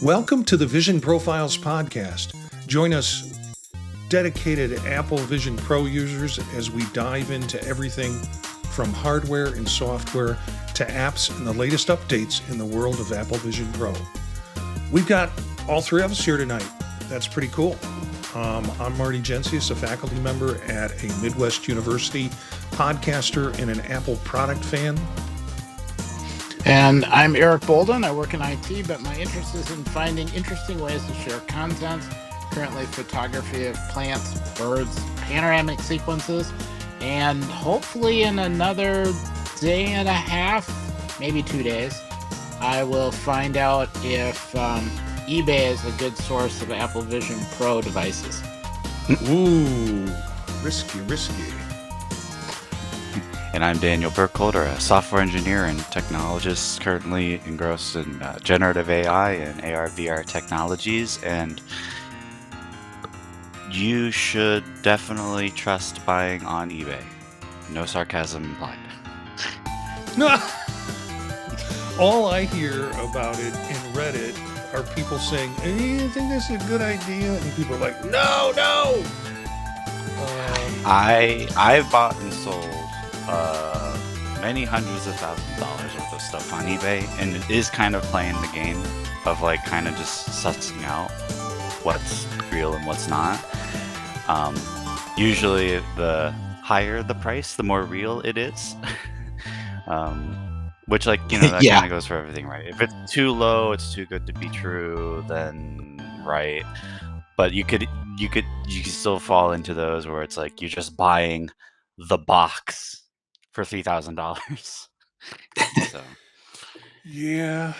Welcome to the Vision Profiles podcast. Join us, dedicated Apple Vision Pro users, as we dive into everything from hardware and software to apps and the latest updates in the world of Apple Vision Pro. We've got all three of us here tonight. That's pretty cool. I'm Marty Gensius, a faculty member at a Midwest University, podcaster, and an Apple product fan. And I'm Eric Bolden. I work in IT, but my interest is in finding interesting ways to share content. Currently, photography of plants, birds, panoramic sequences, and hopefully in another day and a half, maybe 2 days, I will find out if eBay is a good source of Apple Vision Pro devices. Ooh, risky. And I'm Daniel Burkholder, a software engineer and technologist currently engrossed in generative AI and AR/VR technologies. And you should definitely trust buying on eBay. No sarcasm implied. All I hear about it in Reddit are people saying, "Hey, I think that's a good idea," and people are like, "No." I've bought and sold many hundreds of thousands of dollars worth of stuff on eBay, and it is kind of playing the game of like kind of just sussing out what's real and what's not. Usually the higher the price, the more real it is. Which, like, you know, that Yeah. kind of goes for everything, right? If it's too low, it's too good to be true, then right. But you could still fall into those where it's like you're just buying the box for $3,000. So Yeah,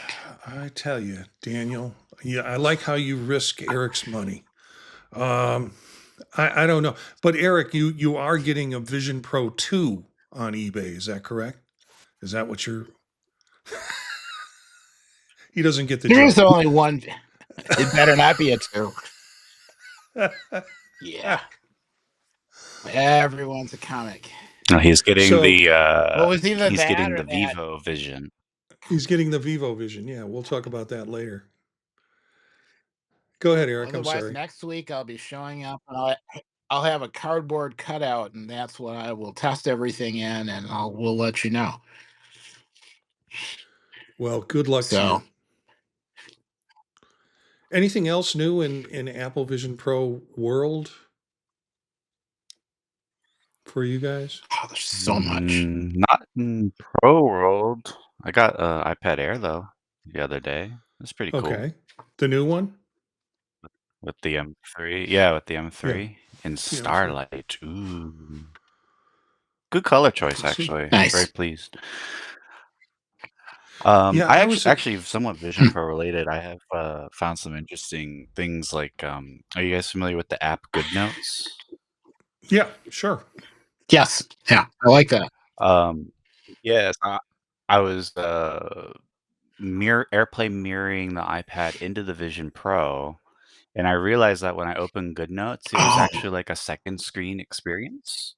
I tell you, Daniel. Yeah, I like how you risk Eric's money. I don't know, but Eric, you are getting a Vision Pro 2 on eBay. Is that correct? Is that what you're? He doesn't get the There's joke. only one. It better not be a 2. Yeah. Everyone's a comic. no, he's getting So- What was either he's that getting or the that? Vivo Vision. He's getting the Vivo Vision. Yeah, we'll talk about that later. Go ahead, Eric. Otherwise, I'm sorry. next week I'll be showing up and I'll have a cardboard cutout, and that's what I will test everything in, and we'll let you know. Well, good luck to you. Anything else new in Apple Vision Pro world for you guys? Oh, there's so much. Not in Pro World. I got iPad Air though the other day. That's pretty cool. Okay, the new one With the M3. Yeah, with the M3 and M3. Starlight. Ooh. Good color choice, actually. Nice. Very pleased. Yeah, I actually somewhat Vision Pro related. I have found some interesting things like are you guys familiar with the app GoodNotes? Yeah, sure. Yes. Yeah, I like that. Yes, I was AirPlay mirroring the iPad into the Vision Pro, and I realized that when I opened GoodNotes, it was actually like a second screen experience.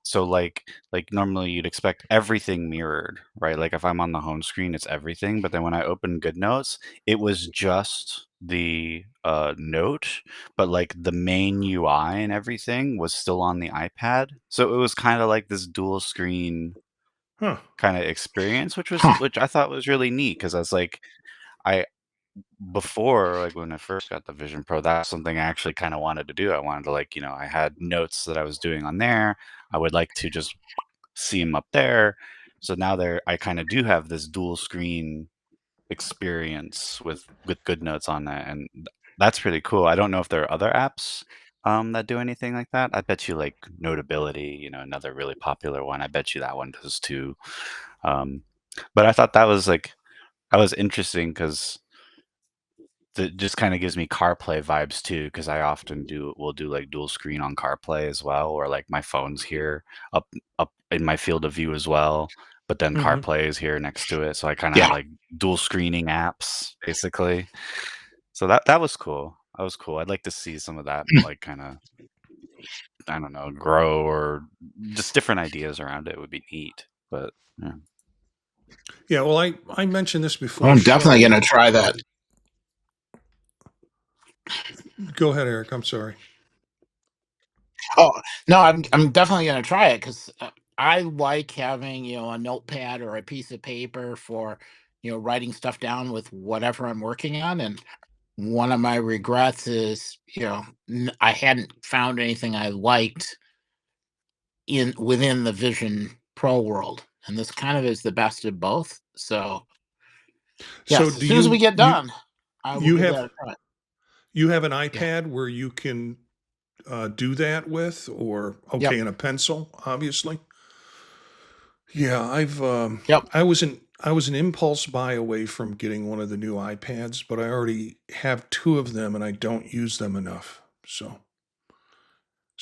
So like normally you'd expect everything mirrored, right? Like if I'm on the home screen, it's everything. But then when I opened GoodNotes, it was just the note, but like the main UI and everything was still on the iPad. So it was kind of like this dual screen kind of experience, which I thought was really neat because I was like, before, like when I first got the Vision Pro, that's something I actually kind of wanted to do. I wanted to, like, you know, I had notes that I was doing on there. I would like to just see them up there. So now I kind of do have this dual screen experience with GoodNotes on that, and that's pretty cool. I don't know if there are other apps that do anything like that. I bet you like Notability, you know, another really popular one. I bet you that one does too. But I thought that was interesting because it just kind of gives me CarPlay vibes too, because I often will do like dual screen on CarPlay as well, or like my phone's here up in my field of view as well, but then CarPlay is here next to it, so I kind of have like dual screening apps basically. So that was cool. That was cool. I'd like to see some of that like kind of, I don't know, grow, or just different ideas around it would be neat. But yeah. Yeah, well, I mentioned this before. I'm definitely going to try that. Go ahead, Eric. I'm sorry. Oh no, I'm definitely gonna try it because I like having a notepad or a piece of paper for writing stuff down with whatever I'm working on. And one of my regrets is I hadn't found anything I liked in within the Vision Pro world, and this kind of is the best of both. So So yes, as soon as we get done, I will you give have that a try. you have an Yeah. iPad where you can do that with, or Yep. okay, and a pencil, obviously. Yeah, Yep. I was an impulse buy away from getting one of the new iPads, but I already have two of them and I don't use them enough. So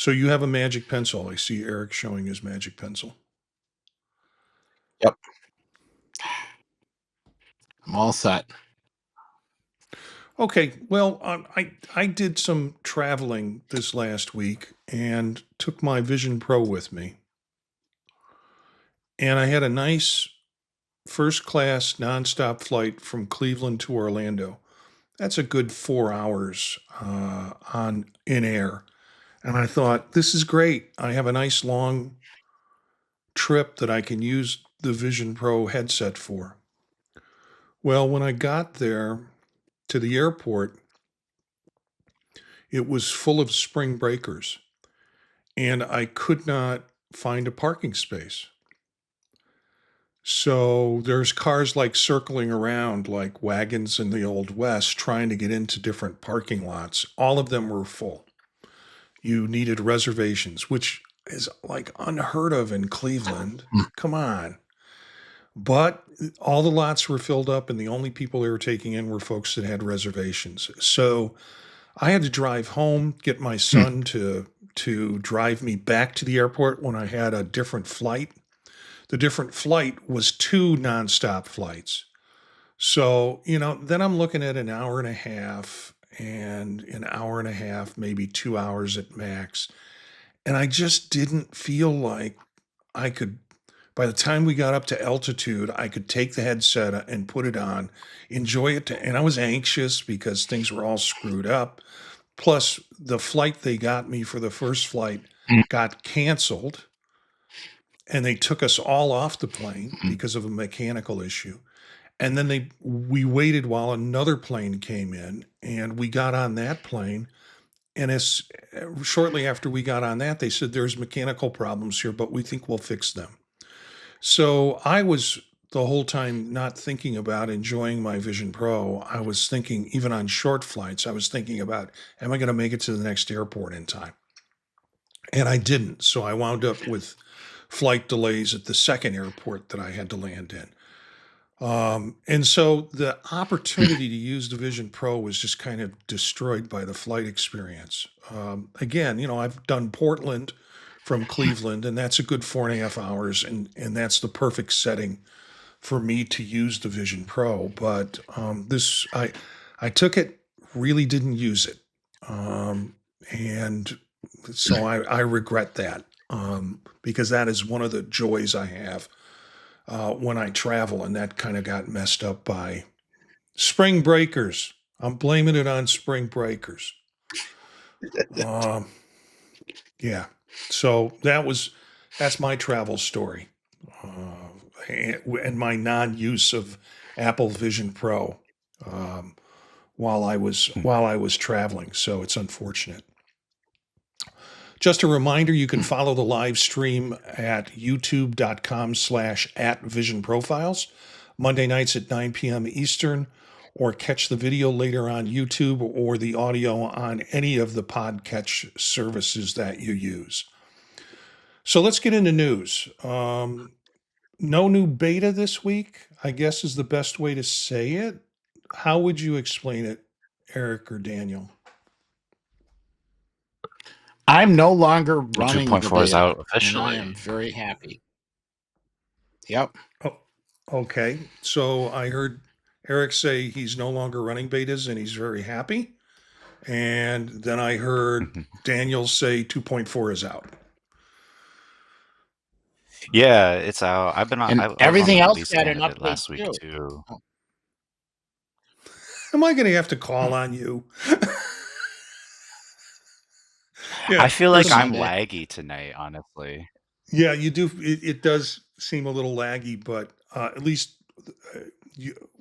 you have a Magic Pencil. I see Eric showing his Magic Pencil. Yep. I'm all set. Okay, well, I did some traveling this last week and took my Vision Pro with me, and I had a nice first class nonstop flight from Cleveland to Orlando. That's a good 4 hours on in air, and I thought this is great. I have a nice long trip that I can use the Vision Pro headset for. Well, when I got there to the airport, it was full of spring breakers, and I could not find a parking space. So there's cars like circling around like wagons in the Old West trying to get into different parking lots. All of them were full. You needed reservations, which is like unheard of in Cleveland. Come on. But all the lots were filled up, and the only people they were taking in were folks that had reservations. So I had to drive home, get my son to drive me back to the airport when I had a different flight. The different flight was two nonstop flights. So, then I'm looking at an hour and a half and an hour and a half, maybe 2 hours at max. And I just didn't feel like I could, by the time we got up to altitude, I could take the headset and put it on, enjoy it. And I was anxious because things were all screwed up. Plus, the flight they got me for the first flight got canceled, and they took us all off the plane because of a mechanical issue. And then we waited while another plane came in, and we got on that plane. And as shortly after we got on that, they said there's mechanical problems here, but we think we'll fix them. So I was the whole time not thinking about enjoying my Vision Pro. I was thinking, even on short flights, I was thinking about, am I going to make it to the next airport in time? And I didn't. So I wound up with flight delays at the second airport that I had to land in. And so the opportunity to use the Vision Pro was just kind of destroyed by the flight experience. Again, I've done Portland from Cleveland, and that's a good 4.5 hours, and that's the perfect setting for me to use the Vision Pro. But I took it, really didn't use it, and so I regret that, because that is one of the joys I have when I travel, and that kind of got messed up by spring breakers. I'm blaming it on spring breakers. Yeah. So that's my travel story, and my non-use of Apple Vision Pro while I was traveling. So it's unfortunate. Just a reminder, you can follow the live stream at youtube.com/@visionprofiles, Monday nights at 9 p.m. Eastern, or catch the video later on YouTube or the audio on any of the podcatch services that you use. So let's get into news. No new beta this week, I guess is the best way to say it. How would you explain it, Eric or Daniel? I'm no longer running the 2.4 is beta, out and officially. I am very happy. Yep. Oh, okay. So I heard Eric say he's no longer running betas and he's very happy. And then I heard Daniel say 2.4 is out. Yeah, it's out. I've been on. And I was on everything the else release got an candidate update last week too. too. Am I going to have to call on you? I Yeah, feel like there's I'm Someday. laggy tonight, honestly. yeah, you do. It does seem a little laggy, but at least uh,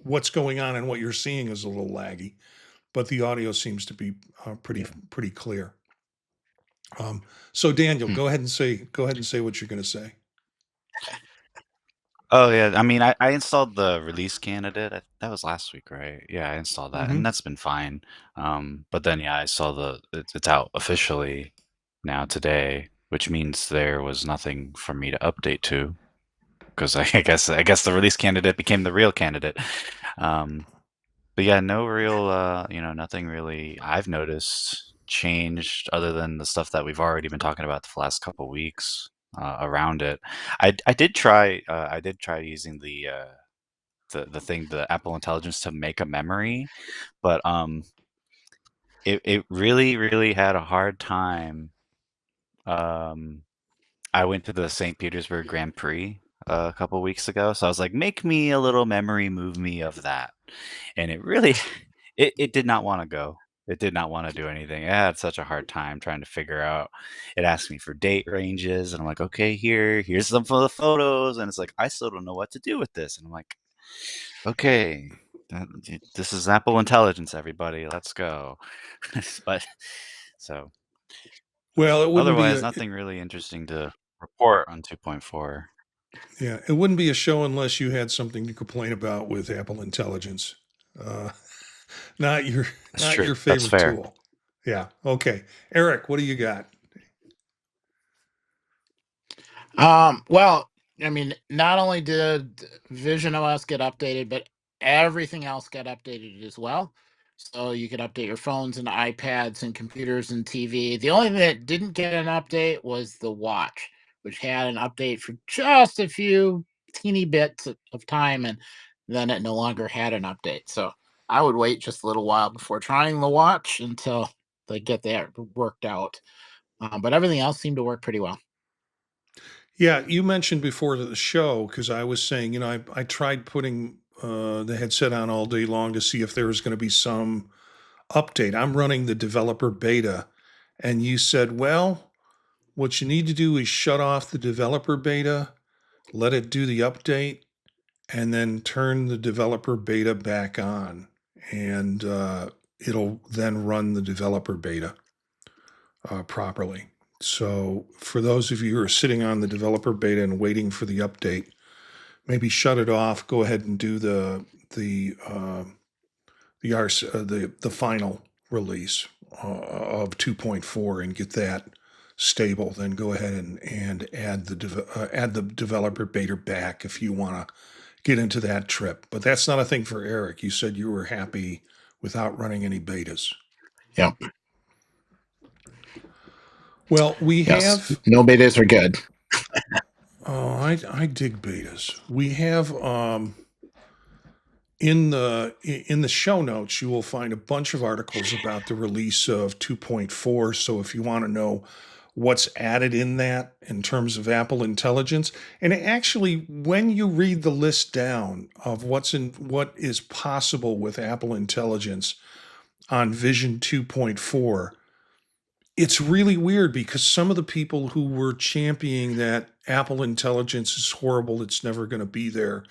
what's going on and what you're seeing is a little laggy. But the audio seems to be pretty clear. So Daniel, Hmm. go ahead and say what you're going to say. Oh yeah, I mean, I installed the release candidate. That was last week, right? Yeah, I installed that, and Hmm. that's been fine. But then yeah, I saw it's out officially now today, which means there was nothing for me to update to because I guess the release candidate became the real candidate. Um, but yeah, no real, nothing really I've noticed changed other than the stuff that we've already been talking about the last couple weeks around it. I did try using the Apple Intelligence to make a memory, but it really had a hard time. Um, I went to the St. Petersburg Grand Prix a couple weeks ago, so I was like, make me a little memory, move me of that, and it really it did not want to go. It did not want to do anything. I had such a hard time trying to figure out. It asked me for date ranges, and I'm like, okay, here's some of the photos, and it's like I still don't know what to do with this, and I'm like, okay, this is Apple Intelligence, everybody, let's go. But so Well, it wouldn't be otherwise, a nothing really interesting to report on 2.4. yeah, it wouldn't be a show unless you had something to complain about with Apple Intelligence. Uh, not your That's not true. your That's favorite fair. tool. Yeah. Okay, Eric, what do you got? Well, I mean, not only did visionOS get updated, but everything else got updated as well. So you could update your phones and iPads and computers and TV. The only thing that didn't get an update was the watch, which had an update for just a few teeny bits of time, and then it no longer had an update. So I would wait just a little while before trying the watch until they get that worked out. But everything else seemed to work pretty well. Yeah, you mentioned before the show because I was saying, I tried putting the headset on all day long to see if there was going to be some update. I'm running the developer beta, and you said, well, what you need to do is shut off the developer beta, let it do the update, and then turn the developer beta back on, and it'll then run the developer beta properly. So, for those of you who are sitting on the developer beta and waiting for the update, maybe shut it off. Go ahead and do the final release of 2.4 and get that stable. Then go ahead and add the developer beta back if you want to get into that trip. But that's not a thing for Eric. You said you were happy without running any betas. Yep. Well, we Yes. have. No betas are good. Oh, I dig betas. We have in the show notes you will find a bunch of articles about the release of 2.4. So if you want to know what's added in that in terms of Apple Intelligence, and actually when you read the list down of what is possible with Apple Intelligence on Vision 2.4, it's really weird because some of the people who were championing that Apple Intelligence is horrible, it's never going to be there,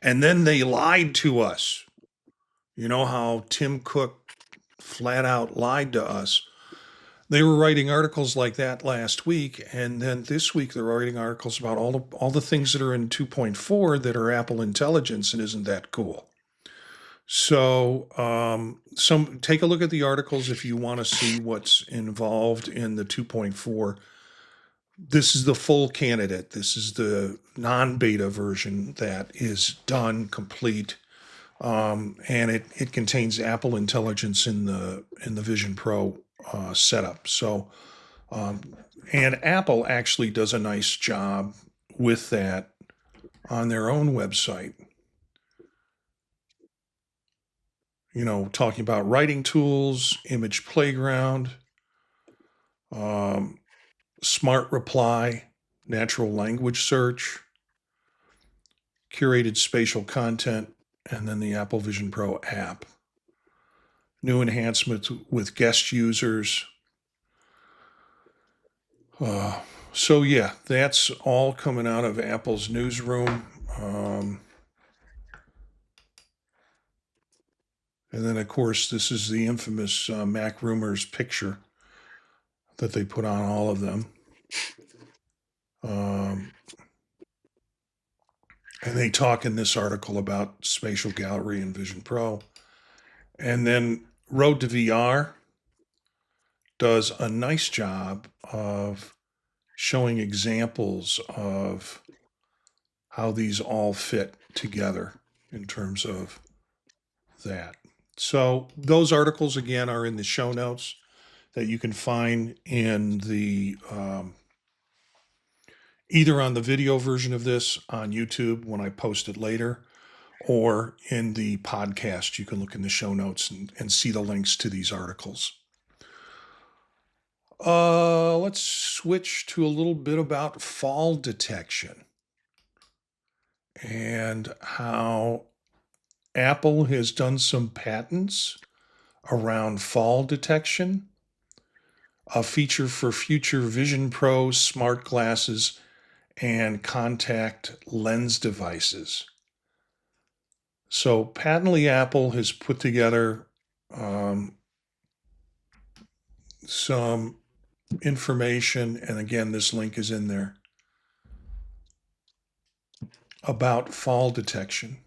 and then they lied to us. You know how Tim Cook flat out lied to us. They were writing articles like that last week, and then this week they're writing articles about all the things that are in 2.4 that are Apple Intelligence, and isn't that cool? So, some take a look at the articles if you want to see what's involved in the 2.4. This is the full candidate. This is the non-beta version that is done, complete, and it contains Apple Intelligence in the Vision Pro setup. So, um, and Apple actually does a nice job with that on their own website. Talking about writing tools, image playground, um, smart reply, natural language search, curated spatial content, and then the Apple Vision Pro app. New enhancements with guest users, So yeah, that's all coming out of Apple's newsroom. Um, and then, of course, this is the infamous Mac Rumors picture that they put on all of them. Um, and they talk in this article about Spatial Gallery and Vision Pro. And then Road to VR does a nice job of showing examples of how these all fit together in terms of that. So those articles again are in the show notes that you can find in the either on the video version of this on YouTube when I post it later, or in the podcast. You can look in the show notes and see the links to these articles. Let's switch to a little bit about fall detection and how Apple has done some patents around fall detection, a feature for future Vision Pro smart glasses and contact lens devices. So, patently, Apple has put together some information, and again, this link is in there, about fall detection.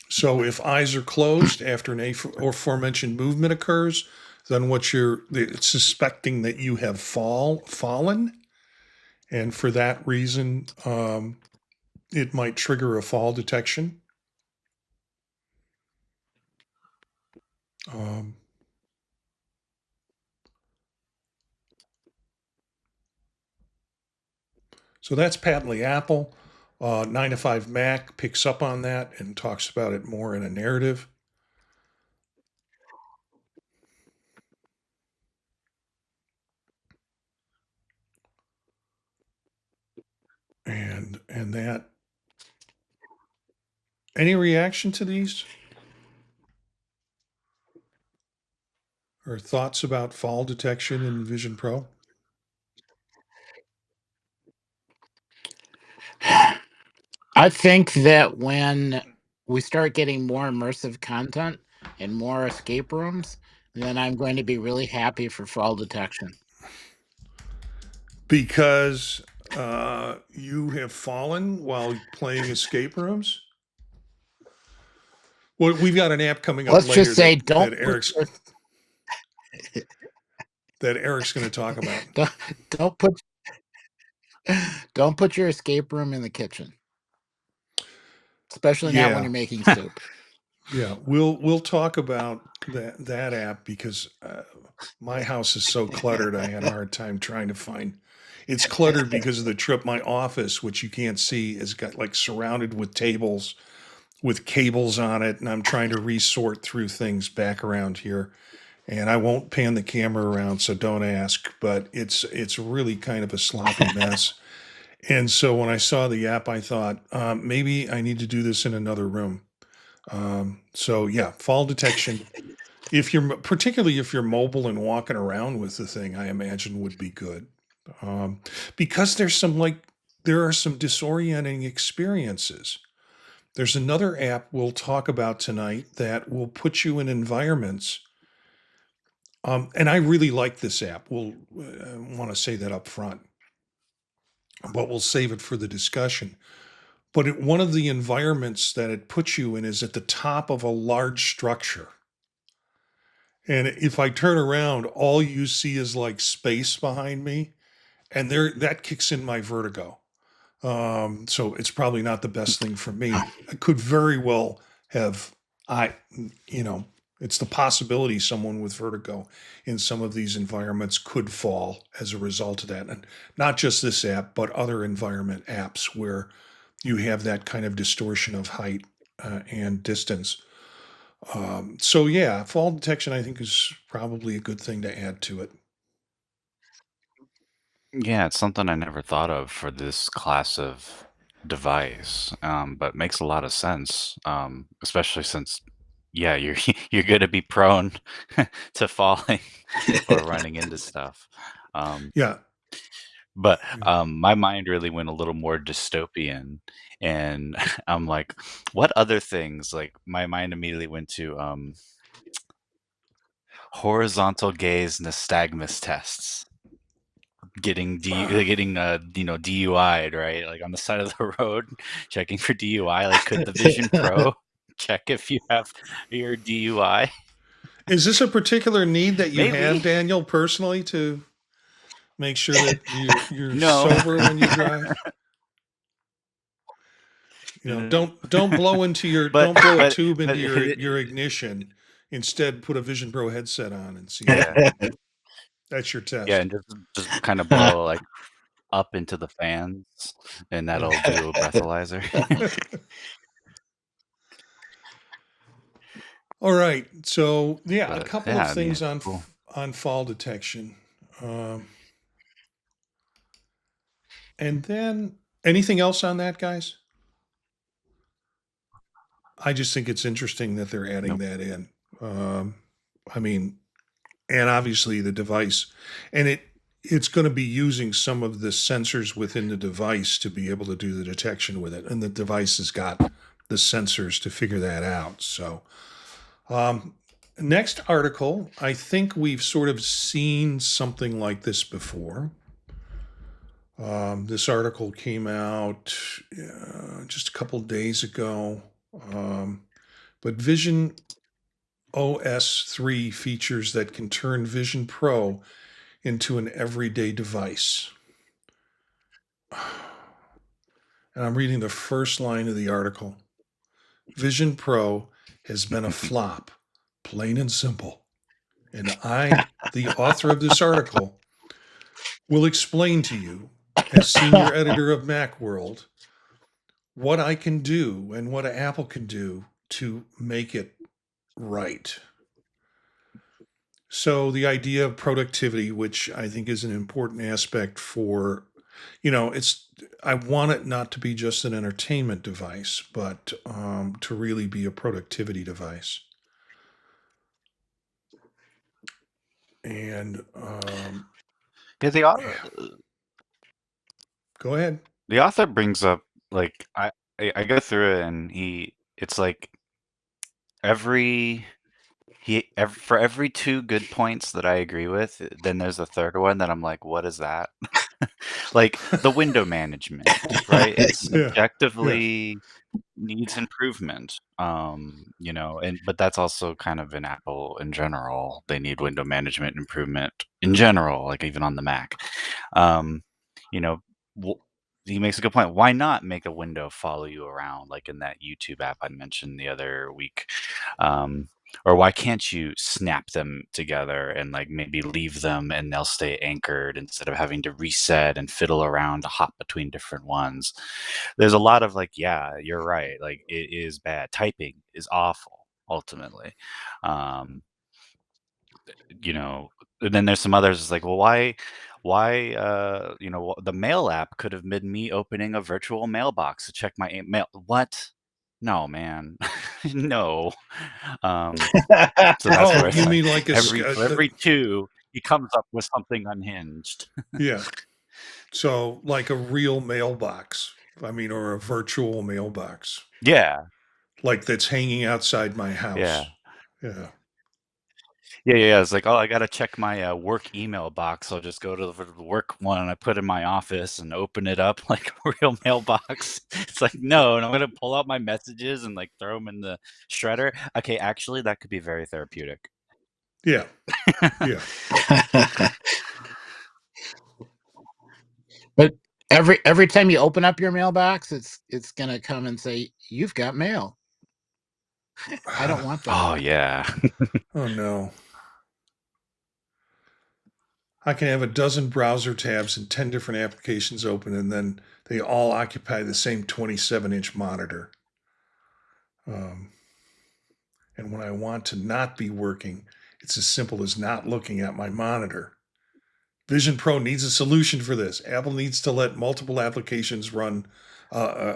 So if eyes are closed after an aforementioned movement occurs, then it's suspecting that you have fallen, and for that reason, it might trigger a fall detection. Um, so that's patently Apple. 9 to 5 Mac picks up on that and talks about it more in a narrative. And that. Any reaction to these? Or thoughts about fall detection in Vision Pro? I think that when we start getting more immersive content and more escape rooms, then I'm going to be really happy for fall detection. Because you have fallen while playing escape rooms? Well, we've got an app coming up Let's later just say that Eric's going to talk about. don't put your escape room in the kitchen, especially not when you're making soup. Yeah, we'll talk about that app because my house is so cluttered. I had a hard time trying to find. It's cluttered because of the trip. My office, which you can't see, is got like surrounded with tables with cables on it, and I'm trying to resort through things back around here. And I won't pan the camera around, so don't ask. But it's really kind of a sloppy mess. And so when I saw the app, I thought maybe I need to do this in another room. So yeah, fall detection. Particularly if you're mobile and walking around with the thing, I imagine would be good. Because there are some disorienting experiences. There's another app we'll talk about tonight that will put you in environments. And I really like this app. We'll want to say that up front, but we'll save it for the discussion. But one of the environments that it puts you in is at the top of a large structure. And if I turn around, all you see is like space behind me, and that kicks in my vertigo. So it's probably not the best thing for me. I could very well have, it's the possibility someone with vertigo in some of these environments could fall as a result of that. And not just this app, but other environment apps where you have that kind of distortion of height and distance. So yeah, fall detection I think is probably a good thing to add to it. Yeah, it's something I never thought of for this class of device, but makes a lot of sense, especially since yeah, you're you're gonna be prone to falling or running into stuff. Um, Yeah. but Yeah. my mind really went a little more dystopian, and I'm like, what other things? Like my mind immediately went to horizontal gaze nystagmus tests. Getting DUI'd, right? Like on the side of the road, checking for DUI. Like, could the Vision Pro check if you have your DUI? Is this a particular need that you have, Maybe. Daniel, personally, to make sure that you're No. sober when you drive? Don't blow into your but don't blow a but tube into but your ignition. Instead, put a Vision Pro headset on and see if yeah, that's your yeah, test. and just kind of blow like up into the fans, and Yeah. that'll do a breathalyzer. All right. So yeah, a But couple of yeah, I mean, things it's on cool. on fall detection, um, and then anything else on that, guys? I just think it's interesting that they're adding Nope. that in. Um, I mean, and obviously the device, and it's going to be using some of the sensors within the device to be able to do the detection with it, and the device has got the sensors to figure that out. So, next article, I think we've sort of seen something like this before. This article came out just a couple days ago. But Vision OS 3 features that can turn Vision Pro into an everyday device. And I'm reading the first line of the article. Vision Pro has been a flop, plain and simple. And I, the author of this article, will explain to you, as senior editor of Macworld, what I can do and what Apple can do to make it right. So the idea of productivity, which I think is an important aspect for, it's I want it not to be just an entertainment device, but to really be a productivity device. And Yeah, go ahead. the author brings up like I go through it, and it's like every for every two good points that I agree with, then there's a third one that I'm like, what is that? Like the window management, right? It's Yeah, yeah, objectively needs improvement. But that's also kind of in Apple in general. They need window management improvement in general, like even on the Mac. Um, you know, w- he makes a good point. Why not make a window follow you around, like in that YouTube app I mentioned the other week? Um, or why can't you snap them together and like maybe leave them and they'll stay anchored instead of having to reset and fiddle around to hop between different ones? There's a lot of like, yeah, you're right. Like it is bad. Typing is awful ultimately. Um, and then there's some others. It's like, well, the mail app could have been me opening a virtual mailbox to check my mail. What? No, man, no. So that's Oh, where it's you like mean like for every two, he comes up with something unhinged. yeah. So like a real mailbox. I mean, or a virtual mailbox, Yeah, like that's hanging outside my yeah. house. Yeah. Yeah. It's like, oh, I gotta check my work email box. I'll just go to the work one I put in my office and open it up like a real mailbox. It's like, no, and I'm gonna pull out my messages and like throw them in the shredder. Okay, actually, that could be very therapeutic. Yeah. Yeah. But every time you open up your mailbox, it's gonna come and say, "You've got mail." I don't want that. Oh yeah. Oh no. I can have a dozen browser tabs and 10 different applications open, and then they all occupy the same 27-inch monitor. Um, and when I want to not be working, it's as simple as not looking at my monitor. Vision Pro needs a solution for this. Apple needs to let multiple applications run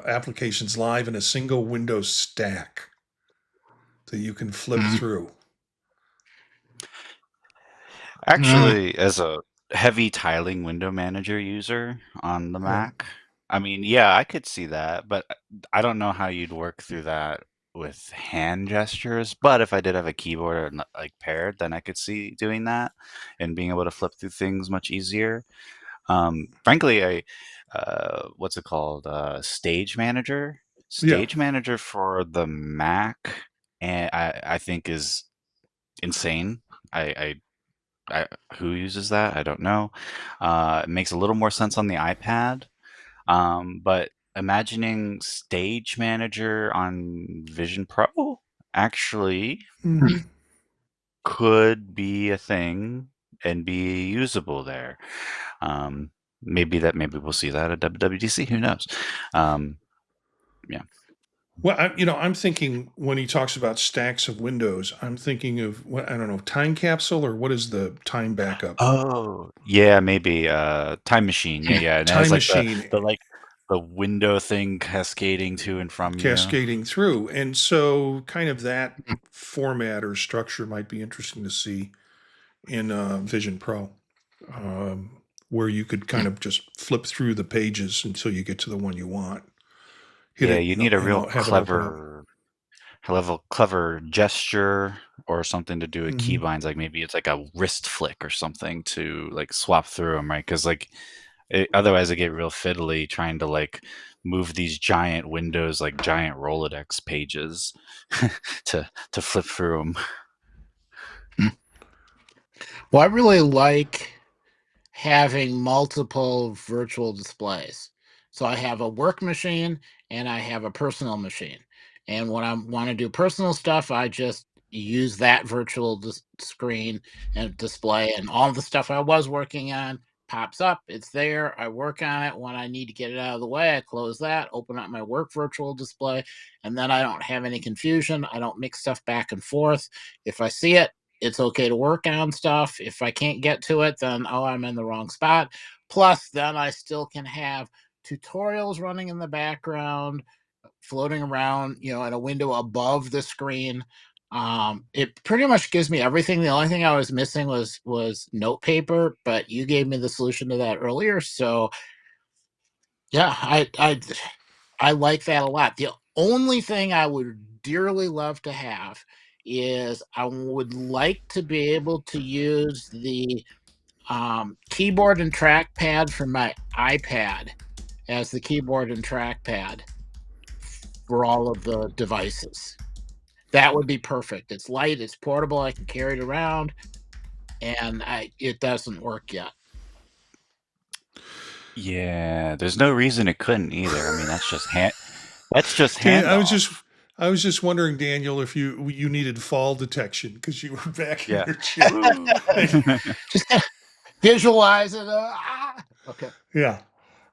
applications live in a single Windows stack. that you can flip Mm. through. Actually, as a heavy tiling window manager user on the Yeah. Mac, I mean, yeah, I could see that, but I don't know how you'd work through that with hand gestures. But if I did have a keyboard like paired, then I could see doing that and being able to flip through things much easier. Frankly, what's it called? Stage Manager. Yeah. Stage Manager for the Mac, and I think is insane. I who uses that? I don't know. It makes a little more sense on the iPad, but imagining Stage Manager on Vision Pro actually Mm-hmm. could be a thing and be usable there. Maybe we'll see that at WWDC. Who knows? Yeah. Well, I'm thinking when he talks about stacks of windows, I'm thinking of what I don't know, time capsule or what is the time backup? Oh, yeah, maybe Time Machine. Yeah, yeah. And it has Time like machine the window thing cascading to and from you. cascading through. And so kind of that format or structure might be interesting to see in Vision Pro, where you could kind of just flip through the pages until you get to the one you want. Hit Yeah, it, you need a real have it open up. clever gesture or something to do with Hmm. keybinds. Like maybe it's like a wrist flick or something to like swap through them, right? Because like otherwise, it get real fiddly trying to like move these giant windows like giant Rolodex pages to flip through them. Well, I really like having multiple virtual displays. So I have a work machine and I have a personal machine. And when I want to do personal stuff, I just use that virtual screen and display, and all the stuff I was working on pops up. It's there. I work on it. When I need to get it out of the way, I close that, open up my work virtual display, and then I don't have any confusion. I don't mix stuff back and forth. If I see it, it's okay to work on stuff. If I can't get to it, then I'm in the wrong spot. Plus, then I still can have tutorials running in the background, floating around, in a window above the screen. It pretty much gives me everything. The only thing I was missing was note paper, but you gave me the solution to that earlier. So yeah, I like that a lot. The only thing I would dearly love to have is I would like to be able to use the keyboard and trackpad from my iPad as the keyboard and trackpad for all of the devices. That would be perfect. It's light, it's portable, I can carry it around, and it doesn't work yet. Yeah, there's no reason it couldn't either. I mean, that's just Dan, handoff. I was just wondering, Daniel, if you needed fall detection because you were back in Yeah. your chair. Woo! Just visualize it. Okay. Yeah.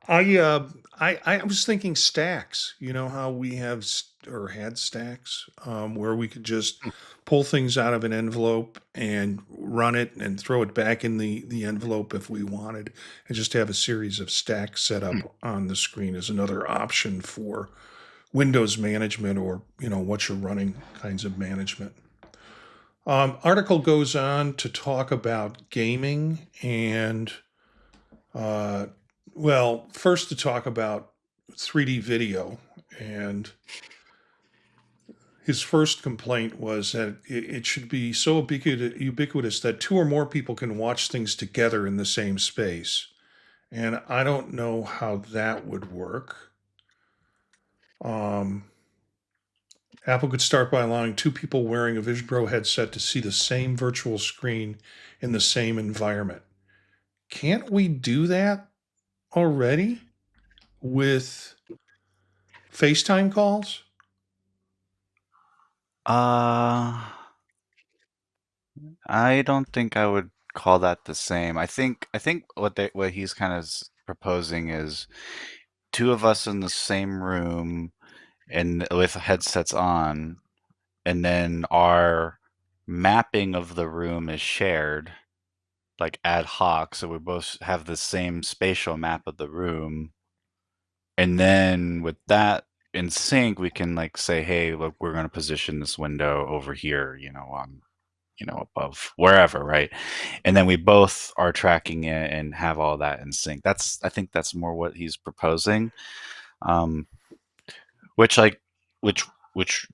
I was thinking stacks. You know how we have or had stacks where we could just pull things out of an envelope and run it and throw it back in the envelope if we wanted, and just have a series of stacks set up on the screen as another option for Windows management or what you're running kinds of management. Article goes on to talk about gaming and uh, well, first to talk about 3D video, and his first complaint was that it should be so ubiquitous that two or more people can watch things together in the same space. And I don't know how that would work. Um, Apple could start by allowing two people wearing a Vision Pro headset to see the same virtual screen in the same environment. Can't we do that already with FaceTime calls? Uh, I don't think I would call that the same. I think what he's kind of proposing is two of us in the same room and with headsets on, and then our mapping of the room is shared, like ad hoc, so we both have the same spatial map of the room. And then with that, in sync, we can like say, hey, look, we're going to position this window over here, on above wherever, right? And then we both are tracking it and have all that in sync. I think that's more what he's proposing, um, which like which which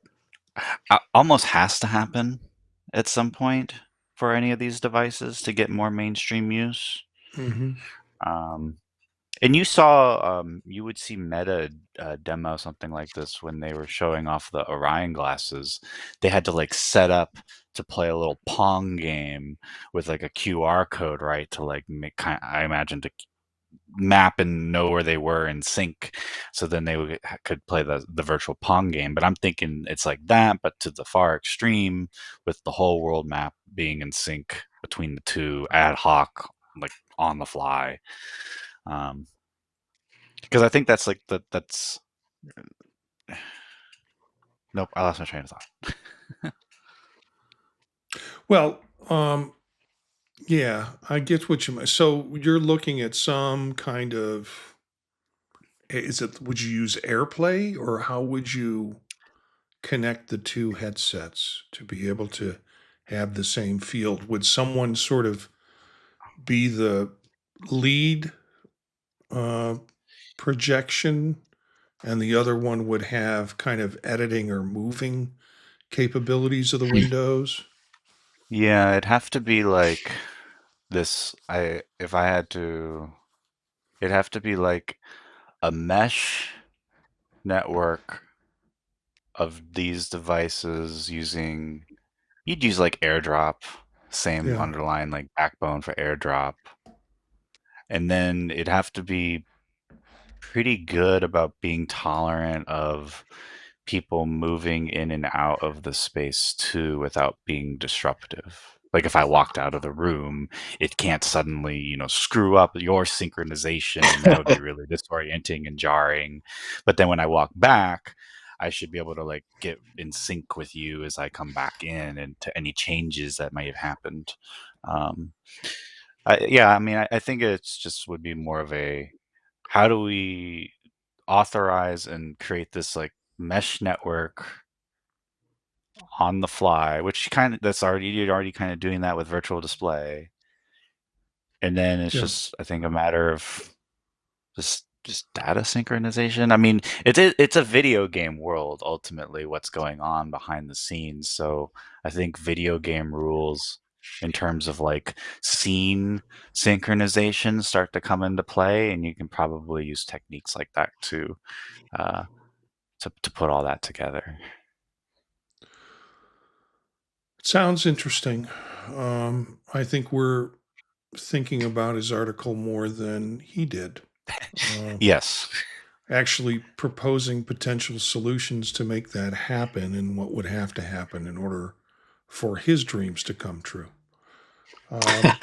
almost has to happen at some point for any of these devices to get more mainstream use. Mm-hmm. Um, and you would see Meta demo something like this when they were showing off the Orion glasses. They had to like set up to play a little Pong game with like a QR code, right? To like make I imagine to map and know where they were in sync, so then they could play the virtual Pong game. But I'm thinking it's like that, but to the far extreme, with the whole world map being in sync between the two, ad hoc, like on the fly. Because I think that's like that's nope, I lost my train of thought. Well, yeah, I get what you mean. So you're looking at some kind of, would you use AirPlay, or how would you connect the two headsets to be able to have the same field? Would someone sort of be the lead uh, projection, and the other one would have kind of editing or moving capabilities of the windows? Yeah, it'd have to be like this. If I had to, it'd have to be like a mesh network of these devices using. You'd use like AirDrop, same Yeah. underlying like backbone for AirDrop, and then it'd have to be pretty good about being tolerant of people moving in and out of the space too without being disruptive. Like if I walked out of the room, it can't suddenly, screw up your synchronization, and that would be really disorienting and jarring. But then when I walk back, I should be able to like get in sync with you as I come back in and to any changes that may have happened. Um, yeah, I mean, I think it's just would be more of a how do we authorize and create this like mesh network on the fly, which you're already kind of doing that with virtual display. And then it's Yeah. just I think a matter of just data synchronization. I mean, it's a video game world ultimately what's going on behind the scenes. So I think video game rules in terms of like scene synchronization start to come into play, and you can probably use techniques like that uh, to put all that together. Sounds interesting. I think we're thinking about his article more than he did. Uh, Yes. Actually proposing potential solutions to make that happen, and what would have to happen in order for his dreams to come true. Um,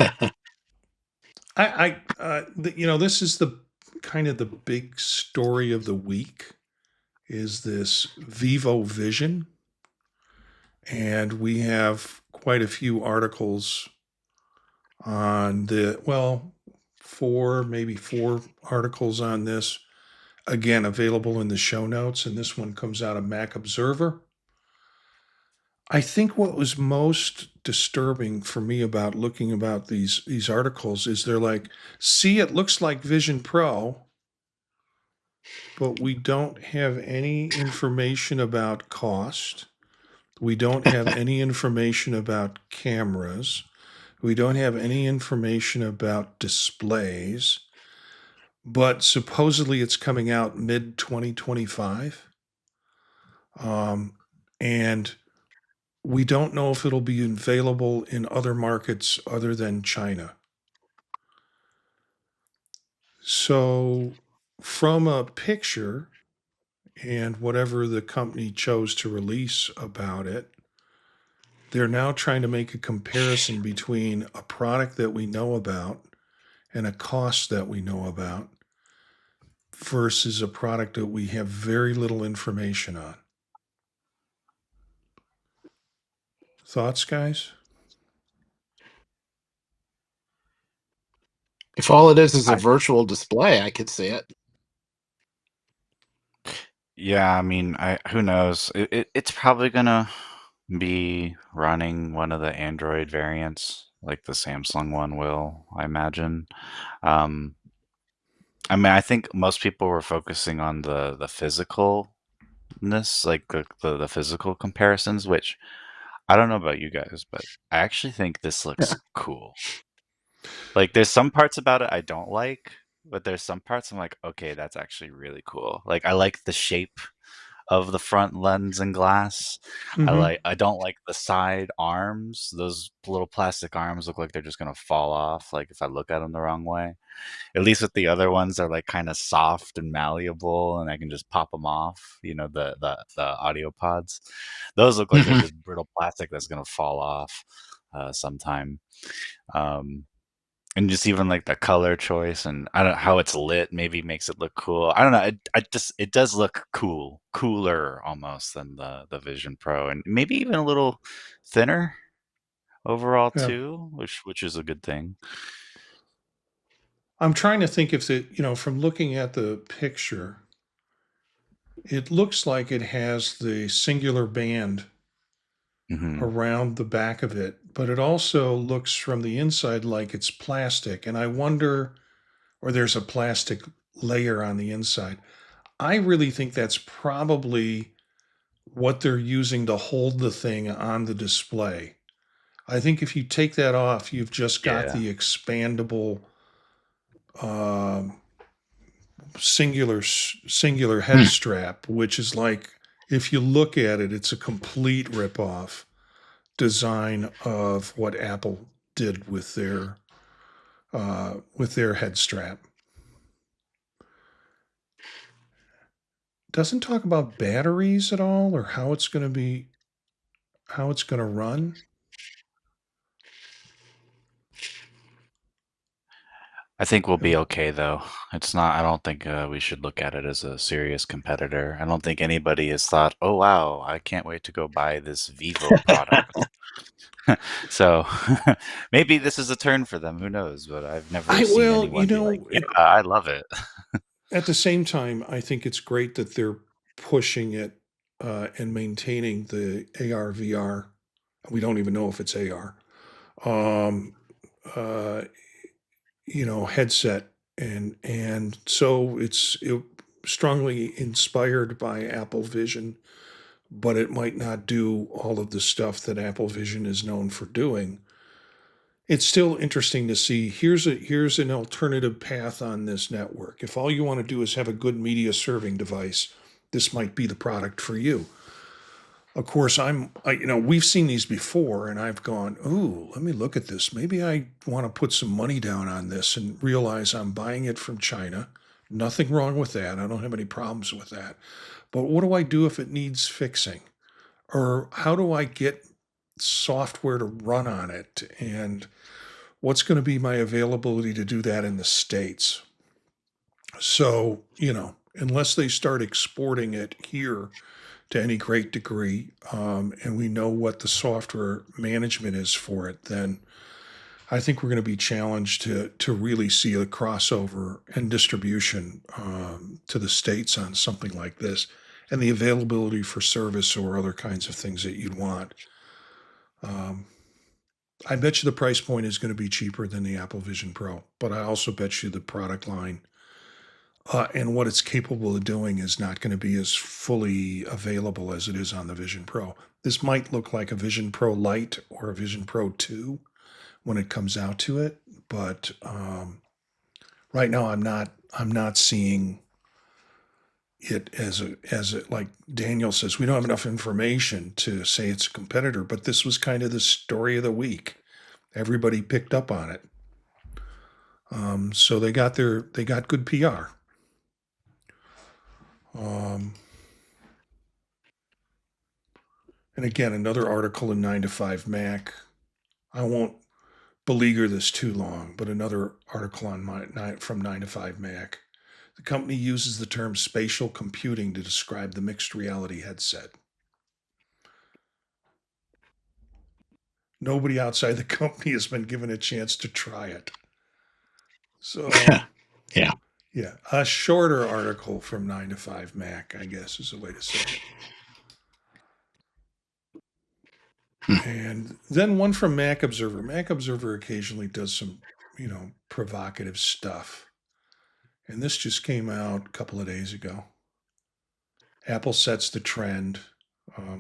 this is the kind of the big story of the week, is this Vivo Vision, and we have quite a few articles on maybe four articles on this, again, available in the show notes, and this one comes out of Mac Observer. I think what was most disturbing for me about looking about these articles is they're like, see, it looks like Vision Pro, but we don't have any information about cost. We don't have any information about cameras. We don't have any information about displays, but supposedly it's coming out mid 2025. And we don't know if it'll be available in other markets other than China. So, from a picture and whatever the company chose to release about it, they're now trying to make a comparison between a product that we know about and a cost that we know about versus a product that we have very little information on. Thoughts, guys? If all it is a I virtual display, I could see it. Yeah, I mean, who knows? It's probably gonna be running one of the Android variants, like the Samsung one will, I imagine. Um, I mean, I think most people were focusing on the physicalness, like the physical comparisons, which I don't know about you guys, but I actually think this looks cool. Like, there's some parts about it I don't like, but there's some parts I'm like, okay, that's actually really cool. Like, I like the shape of the front lens and glass. Mm-hmm. I don't like the side arms. Those little plastic arms look like they're just gonna fall off, like if I look at them the wrong way. At least with the other ones, they're like kind of soft and malleable, and I can just pop them off. You know, the audio pods. Those look like they're Mhm. just brittle plastic that's gonna fall off sometime. Um, and just even like the color choice and I don't know how it's lit maybe makes it look cool. I don't know. It does look cool, cooler almost than the Vision Pro, and maybe even a little thinner overall Yeah. too, which is a good thing. I'm trying to think if from looking at the picture, it looks like it has the singular band Hmm. around the back of it, but it also looks from the inside like it's plastic. And I wonder, or there's a plastic layer on the inside. I really think that's probably what they're using to hold the thing on the display. I think if you take that off, you've just got Yeah. the expandable um, singular head Hmm. strap, which is like if you look at it, it's a complete ripoff design of what Apple did with their head strap. Doesn't talk about batteries at all or how it's going to run. I think we'll be Uh, okay though. It's not. I don't think we should look at it as a serious competitor. I don't think anybody has thought, "Oh wow, I can't wait to go buy this Vivo product." So maybe this is a turn for them. Who knows? But I've never I seen well, anyone be like, "Yeah, I love it." at the same time, I think it's great that they're pushing it and maintaining the AR VR. We don't even know if it's AR. Um, uh, headset, and so it strongly inspired by Apple Vision, but it might not do all of the stuff that Apple Vision is known for doing. It's still interesting to see. Here's an alternative path on this network. If all you want to do is have a good media serving device, this might be the product for you. Of course, we've seen these before, and I've gone, ooh, let me look at this. Maybe I want to put some money down on this and realize I'm buying it from China. Nothing wrong with that. I don't have any problems with that. But what do I do if it needs fixing? Or how do I get software to run on it? And what's going to be my availability to do that in the States? So, unless they start exporting it here to any great degree, and we know what the software management is for it, then I think we're going to be challenged to really see a crossover and distribution to the States on something like this and the availability for service or other kinds of things that you'd want. Um, I bet you the price point is going to be cheaper than the Apple Vision Pro, but I also bet you the product line and what it's capable of doing is not going to be as fully available as it is on the Vision Pro. This might look like a Vision Pro Lite or a Vision Pro 2 when it comes out to it, but right now I'm not seeing it as a like Daniel says. We don't have enough information to say it's a competitor, but this was kind of the story of the week. Everybody picked up on it, so they got good PR. Um, and again, another article in 9 to 5 Mac. I won't beleaguer this too long, but another article on from 9 to 5 Mac. The company uses the term spatial computing to describe the mixed reality headset. Nobody outside the company has been given a chance to try it. So, Yeah. Yeah, a shorter article from 9 to 5 Mac, I guess is the way to say it. And then one from Mac Observer. Mac Observer occasionally does some, provocative stuff. And this just came out a couple of days ago. Apple sets the trend.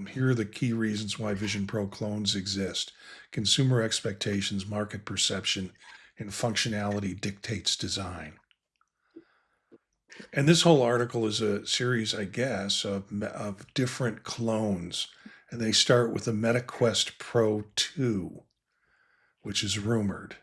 Here are the key reasons why Vision Pro clones exist. Consumer expectations, market perception, and functionality dictates design. And this whole article is a series, I guess, of different clones. And they start with the MetaQuest Pro 2, which is rumored.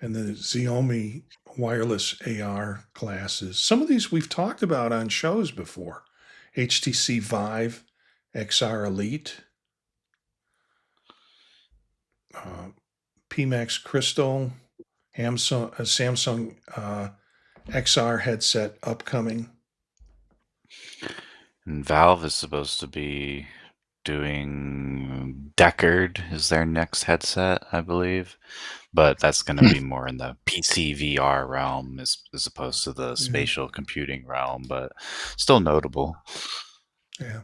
And the Xiaomi wireless AR glasses. Some of these we've talked about on shows before. HTC Vive XR Elite, PMax Crystal, Samsung XR headset upcoming. And Valve is supposed to be doing Deckard is their next headset, I believe. But that's going to be more in the PC VR realm as opposed to the spatial computing realm, but still notable. Yeah.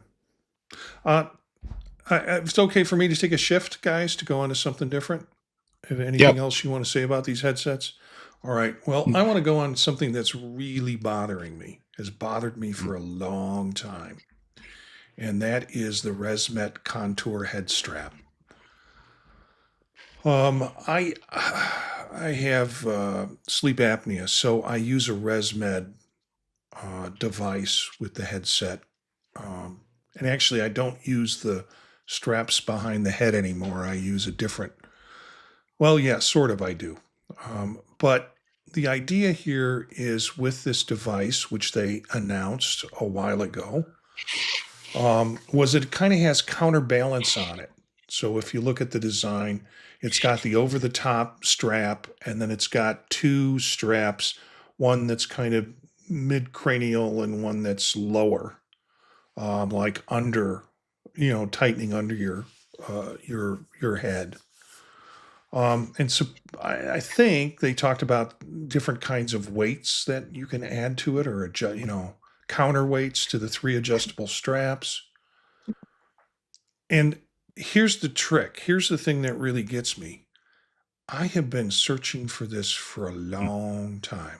It's okay for me to take a shift, guys, to go on to something different. Anything else you want to say about these headsets? All right. Well, I want to go on to something that's really bothering me, has bothered me for a long time. And that is the ResMed Contour head strap. I have sleep apnea, so I use a ResMed device with the headset. And actually, I don't use the straps behind the head anymore. I use a different. Well, yeah, sort of. I do. But the idea here is with this device, which they announced a while ago, was it kind of has counterbalance on it. So if you look at the design, it's got the over-the-top strap, and then it's got two straps, one that's kind of mid-cranial and one that's lower, like under, tightening under your head. And so I think they talked about different kinds of weights that you can add to it, or adjust, counterweights to the three adjustable straps. And here's the trick. Here's the thing that really gets me. I have been searching for this for a long time.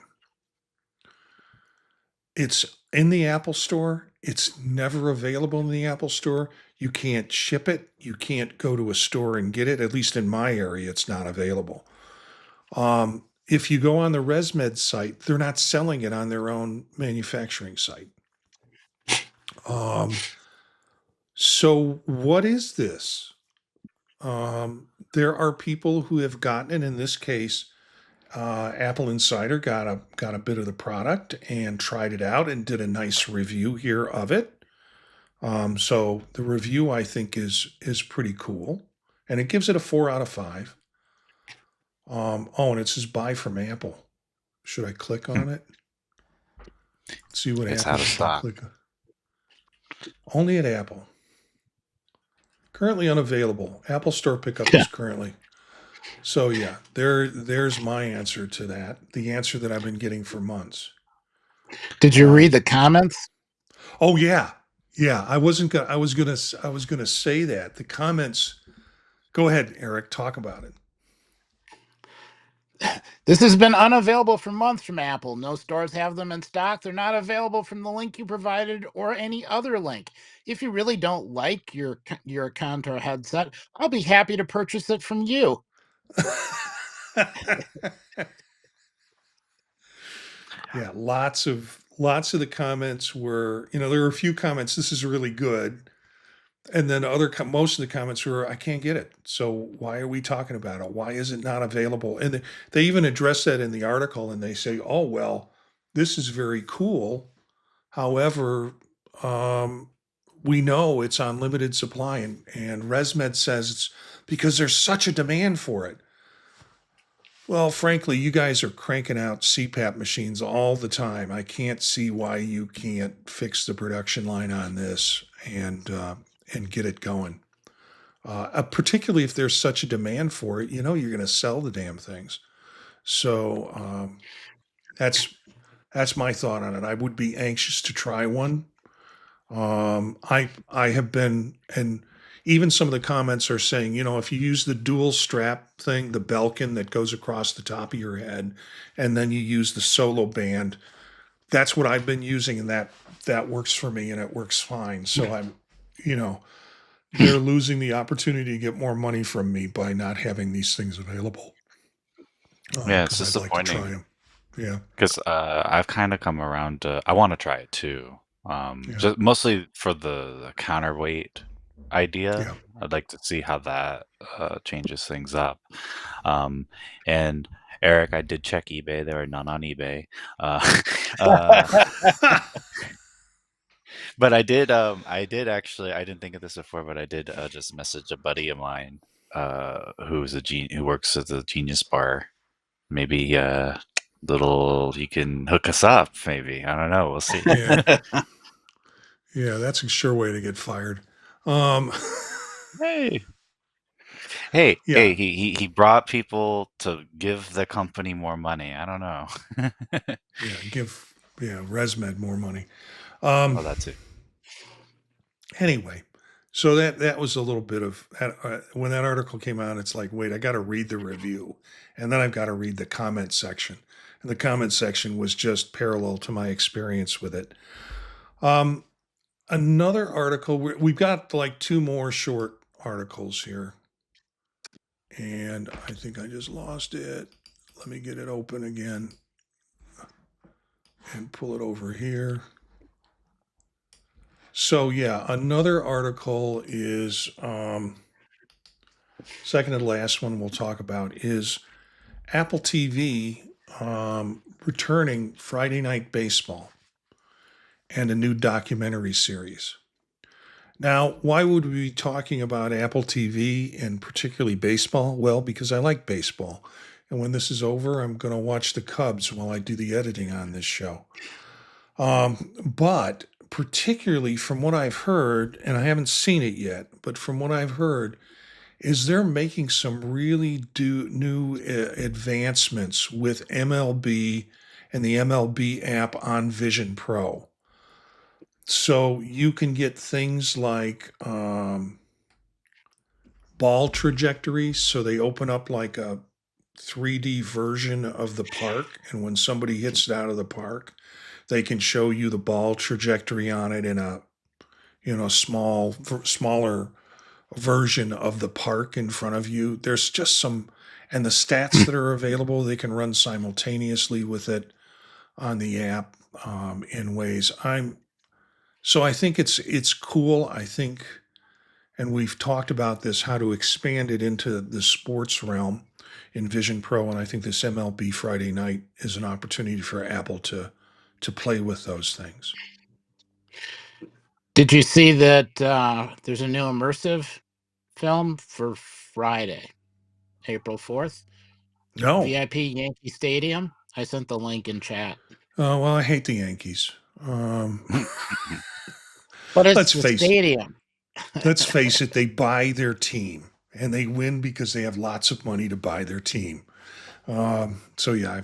It's in the Apple Store. It's never available in the Apple Store. You can't ship it. You can't go to a store and get it. At least in my area, it's not available. If you go on the ResMed site, they're not selling it on their own manufacturing site. So what is this? There are people who have gotten it. In this case, Apple Insider got a bit of the product and tried it out and did a nice review here of it. So the review I think is pretty cool, and it gives it a 4 out of 5. And it says buy from Apple. Should I click on it? Let's see what It's happens out of if I stock. click. Only at Apple. Currently unavailable. Apple Store pickup is currently. So yeah, there's my answer to that. The answer that I've been getting for months. Did you read the comments? Oh yeah. Yeah, I was gonna say that. The comments. Go ahead, Eric, talk about it. This has been unavailable for months from Apple. No stores have them in stock. They're not available from the link you provided or any other link. If you really don't like your Contour headset, I'll be happy to purchase it from you. Yeah, lots of the comments were, there were a few comments, this is really good. And then most of the comments were, I can't get it. So why are we talking about it? Why is it not available? And they even address that in the article, and they say, oh, well, this is very cool. However, we know it's on limited supply, and ResMed says it's because there's such a demand for it. Well, frankly, you guys are cranking out CPAP machines all the time. I can't see why you can't fix the production line on this and get it going. particularly if there's such a demand for it. You're going to sell the damn things. So that's that's my thought on it. I would be anxious to try one. I have been, and even some of the comments are saying, if you use the dual strap thing, the Belkin that goes across the top of your head, and then you use the solo band, that's what I've been using, and that works for me, and it works fine. So you know, they're losing the opportunity to get more money from me by not having these things available. Yeah, it's Because I'd like to try disappointing them. Yeah, because I've kind of come around to I want to try it too. yeah, Just mostly for the counterweight idea. yeah. I'd like to see how that changes things up. Um, and Eric, I did check eBay. There are none on eBay. Uh, uh, but I did actually, I didn't think of this before, but I did just message a buddy of mine who works at the Genius Bar. Maybe you can hook us up. Maybe I don't know. We'll see. Yeah, yeah, that's a sure way to get fired. Um, Hey, hey, yeah, hey! He brought people to give the company more money. I don't know. yeah, ResMed more money. Oh, that's it. Anyway, so that was a little bit of when that article came out. It's like, wait, I got to read the review, and then I've got to read the comment section, and the comment section was just parallel to my experience with it. Um, Another article, we've got like two more short articles here, and I think I just lost it. Let me get it open again and pull it over here. So yeah, another article is second to the last one we'll talk about is Apple TV returning Friday Night Baseball and a new documentary series. Now, why would we be talking about Apple TV and particularly baseball? Well, because I like baseball. And when this is over, I'm going to watch the Cubs while I do the editing on this show. But particularly from what I've heard, and I haven't seen it yet, but from what I've heard, is they're making some really new advancements with MLB and the MLB app on Vision Pro. So you can get things like ball trajectories. So they open up like a 3D version of the park. And when somebody hits it out of the park, they can show you the ball trajectory on it in a smaller version of the park in front of you. There's just some, and the stats that are available, they can run simultaneously with it on the app in ways. So I think it's cool. I think, and we've talked about this, how to expand it into the sports realm in Vision Pro, and I think this MLB Friday Night is an opportunity for Apple to play with those things. Did you see that there's a new immersive film for Friday, April 4th? No. VIP Yankee Stadium. I sent the link in chat. Oh, well, I hate the Yankees. But it's let's the face stadium. let's face it, they buy their team and they win because they have lots of money to buy their team. So yeah,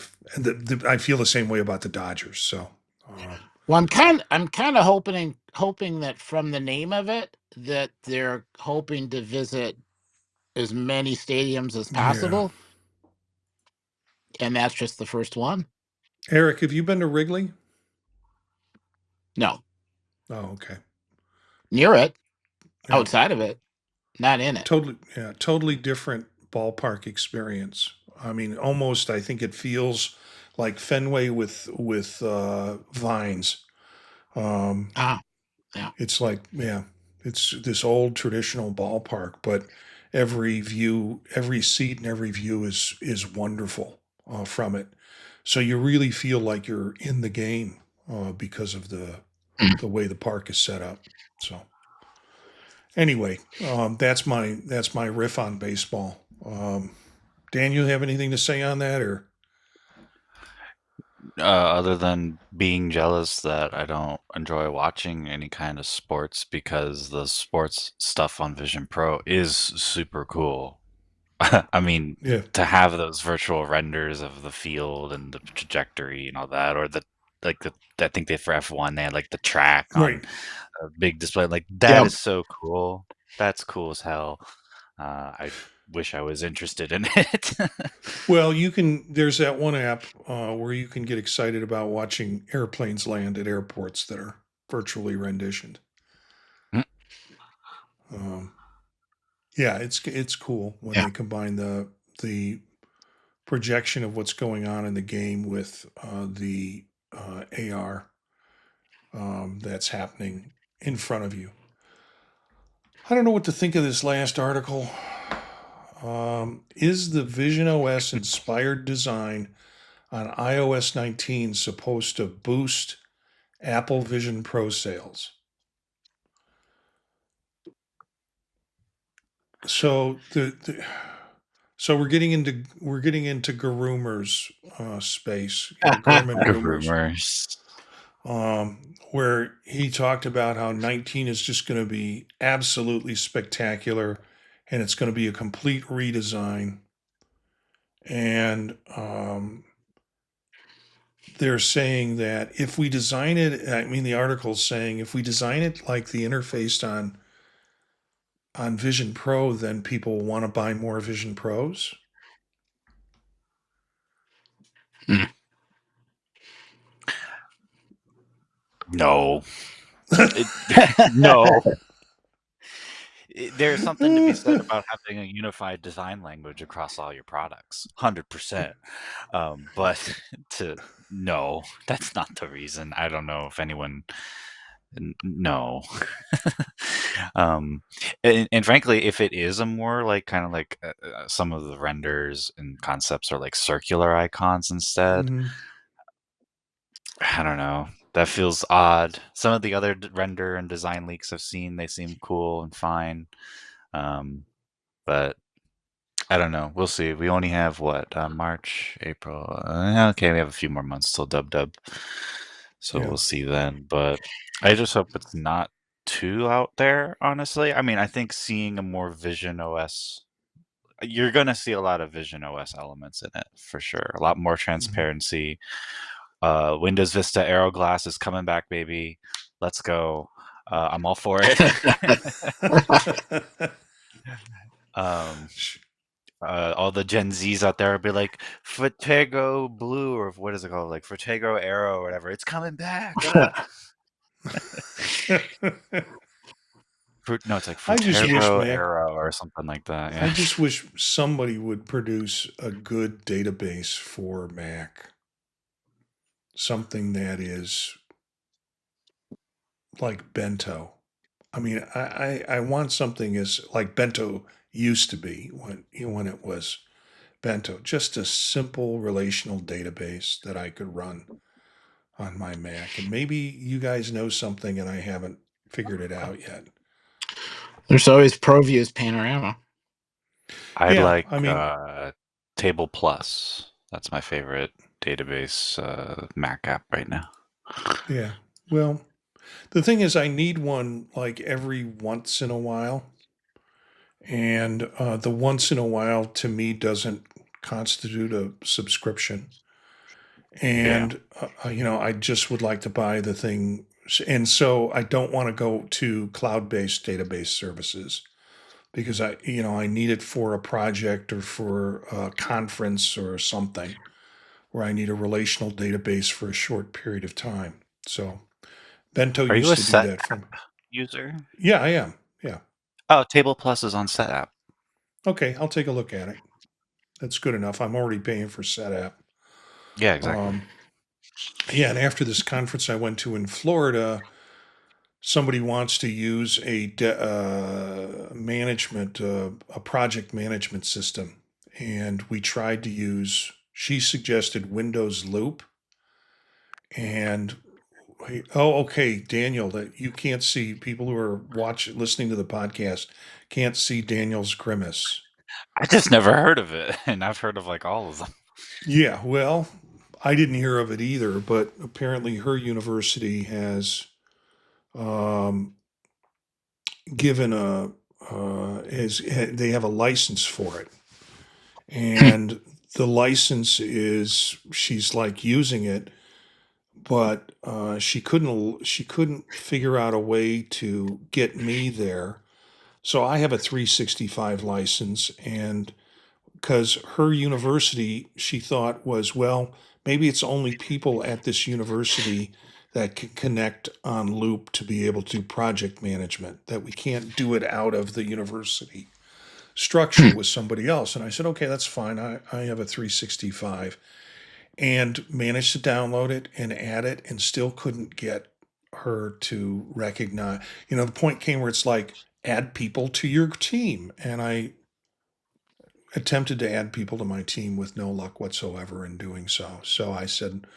I feel the same way about the Dodgers. So, Well, I'm kind of hoping that from the name of it that they're hoping to visit as many stadiums as possible, and that's just the first one. Eric, have you been to Wrigley? No. Oh, okay. Near it, Yeah. outside of it, not in it. Totally different ballpark experience. I mean, almost. I think it feels like Fenway with vines. Yeah. It's like, it's this old traditional ballpark, but every seat and every view is wonderful from it. So you really feel like you're in the game because of the way the park is set up. So anyway, that's my riff on baseball. Dan, you have anything to say on that, or? Other than being jealous that I don't enjoy watching any kind of sports because the sports stuff on Vision Pro is super cool. I mean, Yeah, to have those virtual renders of the field and the trajectory and all that, or I think they for F1 they had like the track on right. a big display. Like that Yeah. is so cool. That's cool as hell. I wish I was interested in it. Well, you can. There's that one app where you can get excited about watching airplanes land at airports that are virtually renditioned. Um, yeah, it's cool when Yeah. they combine the projection of what's going on in the game with the AR that's happening in front of you. I don't know what to think of this last article. Is the visionOS inspired design on iOS 19 supposed to boost Apple Vision Pro sales? So so we're getting into Garoomer's space, Gorman Good rumors, rumors. where he talked about how 19 is just going to be absolutely spectacular, and it's going to be a complete redesign. And they're saying that if we design it, I mean, the article's saying if we design it like the interface on Vision Pro, then people will want to buy more Vision Pros. Mm. No. No. There's something to be said about having a unified design language across all your products. 100%. But no, that's not the reason. I don't know if anyone. No. um, and frankly, if it is a more like kind of like some of the renders and concepts are like circular icons instead, Mm-hmm. I don't know. That feels odd. Some of the other render and design leaks I've seen, they seem cool and fine. But I don't know. We'll see. We only have what, March, April. Okay, we have a few more months till Dub Dub, so Yeah. we'll see then. But I just hope it's not too out there. Honestly, I mean, I think seeing a more Vision OS, you're gonna see a lot of Vision OS elements in it for sure. A lot more Mm-hmm. transparency. Windows Vista Aero Glass is coming back, baby. Let's go. I'm all for it. um, all the Gen Zs out there will be like Fortego Blue or what is it called? Like Fortego Arrow or whatever. It's coming back. No, it's like I just wish Fortego Mac. Arrow or something like that. I Yeah. just wish somebody would produce a good database for Mac. Something that is like Bento. I mean, I want something as like Bento used to be when it was Bento. Just a simple relational database that I could run on my Mac. And maybe you guys know something and I haven't figured it out yet. There's always ProView's Panorama. I Yeah, like I mean, Table Plus. That's my favorite database Mac app right now. yeah. Well, the thing is, I need one like every once in a while. And the once in a while to me doesn't constitute a subscription. Yeah. And, I just would like to buy the thing. And so I don't want to go to cloud based database services because I need it for a project or for a conference or something where I need a relational database for a short period of time. So Bento Are you used a to do Set that for me. user? Yeah, I am. Yeah. Oh, Table Plus is on Set app. Okay, I'll take a look at it. That's good enough. I'm already paying for SetApp. Yeah, exactly. Um, yeah, and after this conference I went to in Florida, somebody wants to use a project management system, and we tried to use. She suggested Windows Loop, and oh, okay, Daniel, that you can't see people who are listening to the podcast can't see Daniel's grimace. I just never heard of it, and I've heard of like all of them. Yeah, well, I didn't hear of it either, but apparently her university has um, given a is they have a license for it, and the license is she's like using it, but she couldn't figure out a way to get me there. So I have a 365 license, and because her university, she thought was, well, maybe it's only people at this university that can connect on Loop to be able to do project management, that we can't do it out of the university structure with somebody else. And I said, okay, that's fine. I have a 365 and managed to download it and add it and still couldn't get her to recognize. The point came where it's like, add people to your team. And I attempted to add people to my team with no luck whatsoever in doing so. So I said,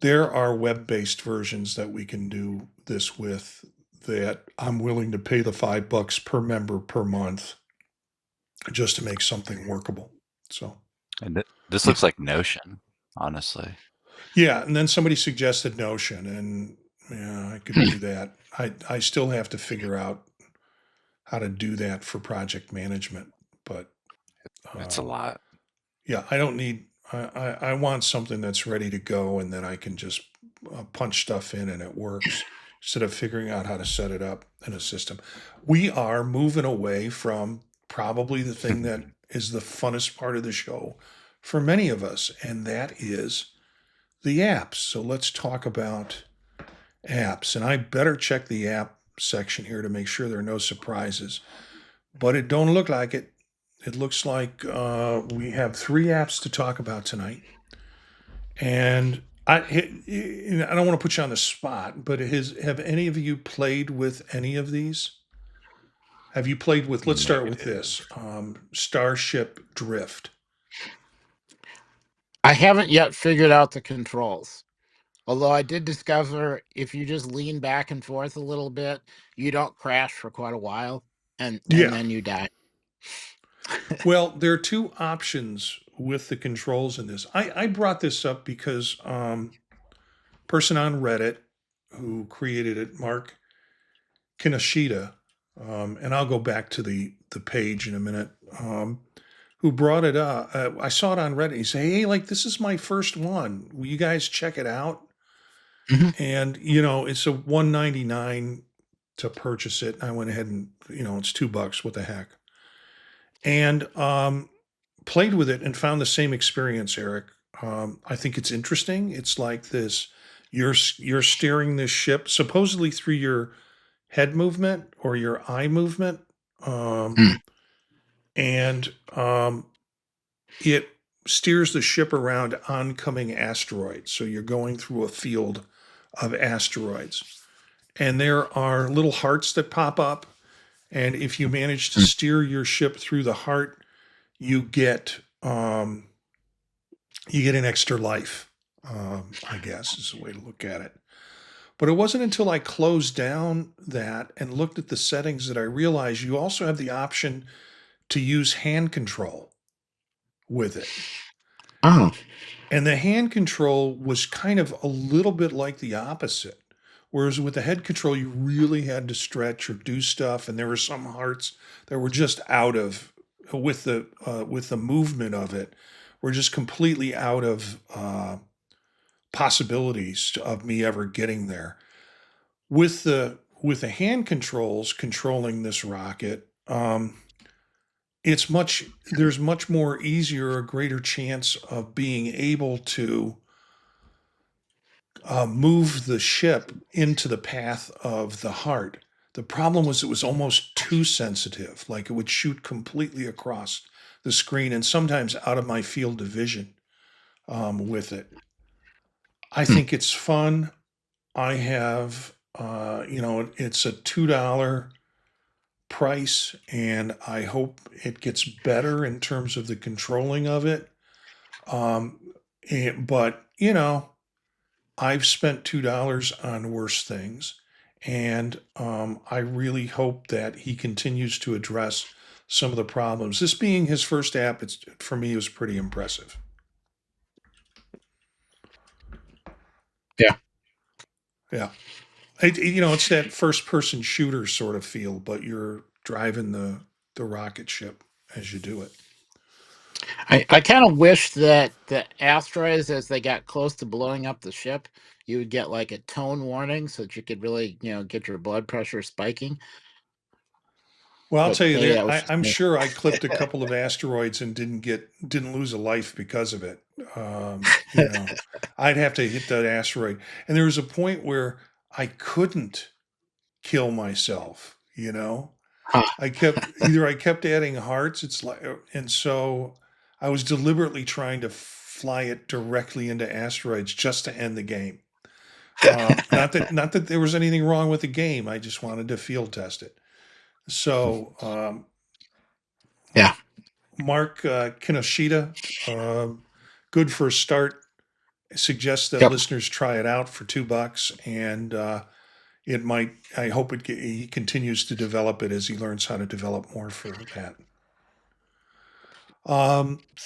there are web based versions that we can do this with that I'm willing to pay the $5 per member per month just to make something workable. So, And this looks like Notion, honestly. yeah. And then somebody suggested Notion, and yeah, I could do that. I still have to figure out how to do that for project management, but It's a um, lot. yeah, I don't need. I want something that's ready to go, and then I can just punch stuff in and it works instead of figuring out how to set it up in a system. We are moving away from probably the thing that is the funnest part of the show for many of us, and that is the apps. So let's talk about apps, and I better check the app section here to make sure there are no surprises. But it don't look like it. It looks like we have three apps to talk about tonight, and I don't want to put you on the spot, but have any of you played with any of these? Have you played with? Let's start with this Negative. Starship Drift. I haven't yet figured out the controls. Although I did discover if you just lean back and forth a little bit, you don't crash for quite a while, and Yeah. then you die. Well, there are two options with the controls in this. I brought this up because person on Reddit who created it, Mark Kinoshita, and I'll go back to the page in a minute. Who brought it up? I saw it on Reddit. He said, "Hey, like this is my first one. Will you guys check it out?" Mhm. And it's a 199 to purchase it. I went ahead and it's $2. What the heck? And played with it and found the same experience, Eric. I think it's interesting. It's like this: you're steering this ship supposedly through your head movement or your eye movement, um, Mm. and it steers the ship around oncoming asteroids. So you're going through a field of asteroids, and there are little hearts that pop up. And if you manage to Mm. steer your ship through the heart, you get um, you get an extra life. I guess is the way to look at it. But it wasn't until I closed down that and looked at the settings that I realized you also have the option to use hand control with it. Oh. And the hand control was kind of a little bit like the opposite. Whereas with the head control, you really had to stretch or do stuff, and there were some hearts that were just out of with the movement of it, were just completely out of possibilities of me ever getting there. With the hand controls controlling this rocket, there's much more easier, a greater chance of being able to move the ship into the path of the heart. The problem was it was almost too sensitive, like it would shoot completely across the screen and sometimes out of my field of vision with it. I Mm. think it's fun. I have, it's a $2 price, and I hope it gets better in terms of the controlling of it. But I've spent $2 on worse things, and I really hope that he continues to address some of the problems. This being his first app, for me, it was pretty impressive. Yeah. Yeah. It's that first person shooter sort of feel, but you're driving the rocket ship as you do it. I kind of wish that the asteroids, as they got close to blowing up the ship, you would get like a tone warning so that you could really, get your blood pressure spiking. Well, I'll But tell you maybe there. that was just I'm me. sure I clipped a couple of asteroids and didn't lose a life because of it. I'd have to hit that asteroid, and there was a point where I couldn't kill myself. Huh. I kept adding hearts. It's like, and so I was deliberately trying to fly it directly into asteroids just to end the game. Not that there was anything wrong with the game. I just wanted to field test it. So Yeah. Mark Kinoshita, good for a start. Suggests that Yep. listeners try it out for $2, and it might. I hope he continues to develop it as he learns how to develop more for that.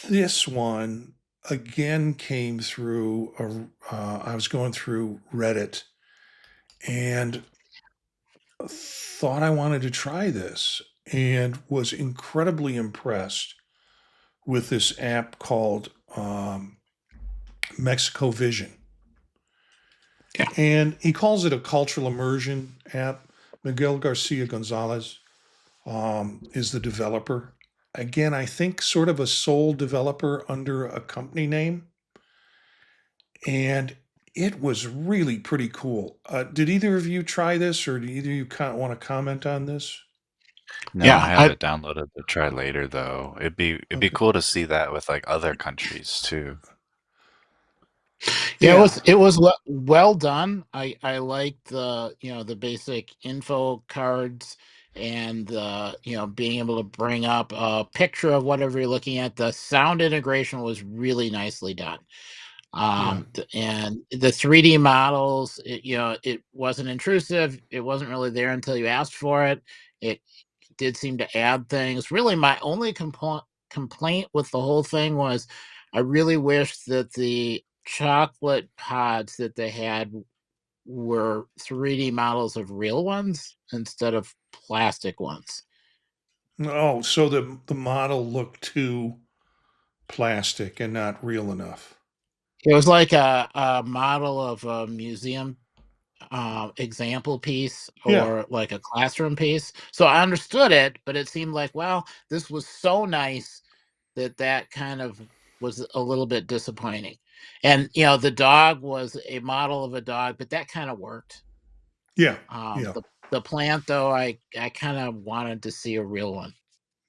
This one again came through. I was going through Reddit and thought I wanted to try this, and was incredibly impressed with this app called Mexico Vision. Yeah. And he calls it a cultural immersion app. Miguel Garcia Gonzalez is the developer. Again, I think sort of a sole developer under a company name. And it was really pretty cool. Did either of you try this, or do either of you want to comment on this? No, I Yeah. have it downloaded to try later though. It'd be Okay. cool to see that with like other countries too. Yeah, Yeah. it was well done. I liked the basic info cards and being able to bring up a picture of whatever you're looking at. The sound integration was really nicely done. Yeah. And the 3D models, it wasn't intrusive. It wasn't really there until you asked for it. It did seem to add things. Really, my only complaint with the whole thing was I really wish that the chocolate pods that they had were 3D models of real ones instead of plastic ones. Oh, so the model looked too plastic and not real enough. It was like a model of a museum example piece Yeah. or like a classroom piece. So I understood it, but it seemed like, well, this was so nice that kind of was a little bit disappointing. And the dog was a model of a dog, but that kind of worked. Yeah. Um, Yeah. the the plant though, I kind of wanted to see a real one.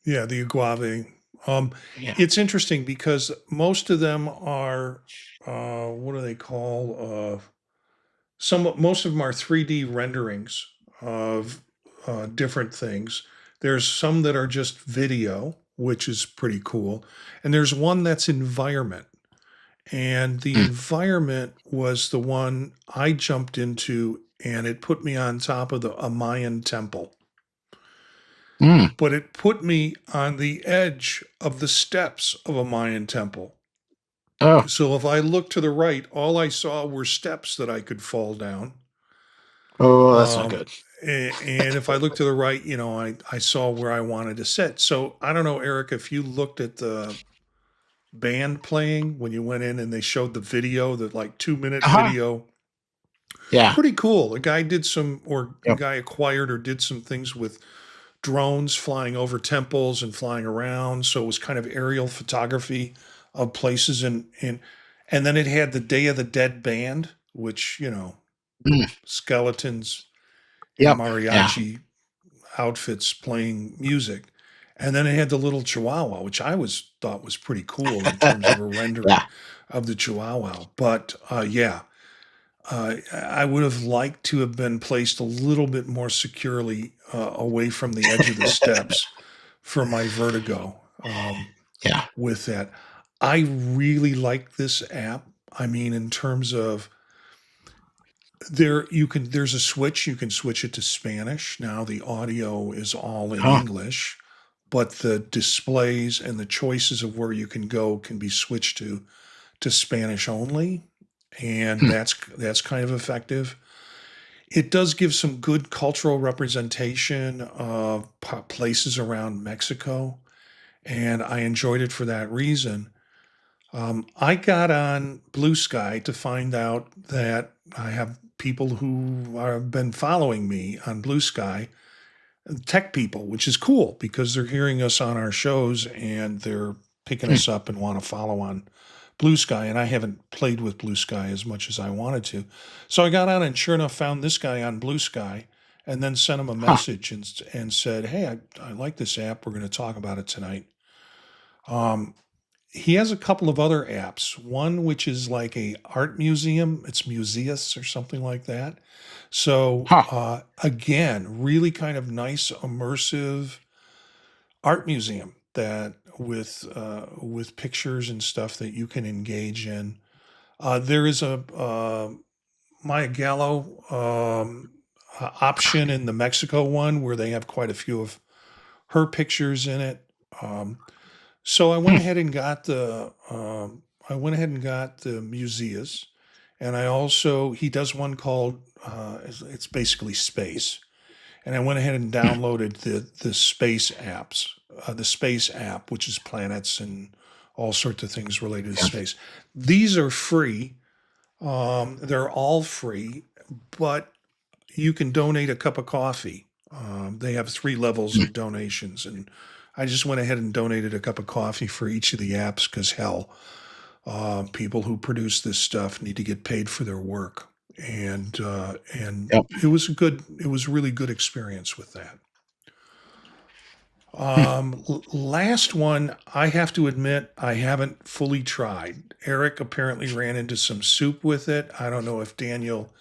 Yeah. The agave. Um, Yeah. it's interesting because most of them are, what do they call? Most of them are 3D renderings of different things. There's some that are just video, which is pretty cool, and there's one that's environment. And the Mm. environment was the one I jumped into, and it put me on top of a Mayan temple. Mm. But it put me on the edge of the steps of a Mayan temple. Oh, So if I looked to the right, all I saw were steps that I could fall down. oh, that's not Um, good. and if I looked to the right, I saw where I wanted to sit. So I don't know, Eric, if you looked at the band playing when you went in and they showed the video, the like 2 minute Uh-huh. video. Yeah. Pretty cool. A guy did some, or a Yep. guy acquired or did some things with drones flying over temples and flying around. So it was kind of aerial photography of places, and then it had the Day of the Dead band, which Mm. skeletons in Yep. Yeah. mariachi outfits playing music. And then it had the little chihuahua, which I thought was pretty cool in terms of a rendering Yeah. of the chihuahua. But yeah, I would have liked to have been placed a little bit more securely away from the edge of the steps for my vertigo Yeah. with that. I really like this app. I mean, in terms of there's a switch, you can switch it to Spanish. Now the audio is all in Huh. English, but the displays and the choices of where you can go can be switched to Spanish only. and that's kind of effective. It does give some good cultural representation of places around Mexico, and I enjoyed it for that reason. I got on Blue Sky to find out that I have people who have been following me on Blue Sky, tech people, which is cool because they're hearing us on our shows and they're picking us up and want to follow on Blue Sky. And I haven't played with Blue Sky as much as I wanted to. So I got on and sure enough found this guy on Blue Sky and then sent him a Huh. message and said, "Hey, I like this app. We're going to talk about it tonight." Um, he has a couple of other apps. One which is like a art museum. It's Museus or something like that. So Huh. again, really kind of nice, immersive art museum that with pictures and stuff that you can engage in. There is a Maya Gallo option in the Mexico one where they have quite a few of her pictures in it. Um, so I went ahead and got the Museus, and I also he does one called it's basically space, and I went ahead and downloaded the space apps, the space app, which is planets and all sorts of things related to space. These are free. They're all free, but you can donate a cup of coffee. They have 3 levels of donations, and I just went ahead and donated a cup of coffee for each of the apps because hell, people who produce this stuff need to get paid for their work, and Yep. it was a really good experience with that. Hmm. Last one, I have to admit, I haven't fully tried. Eric apparently ran into some soup with it. I don't know if Daniel,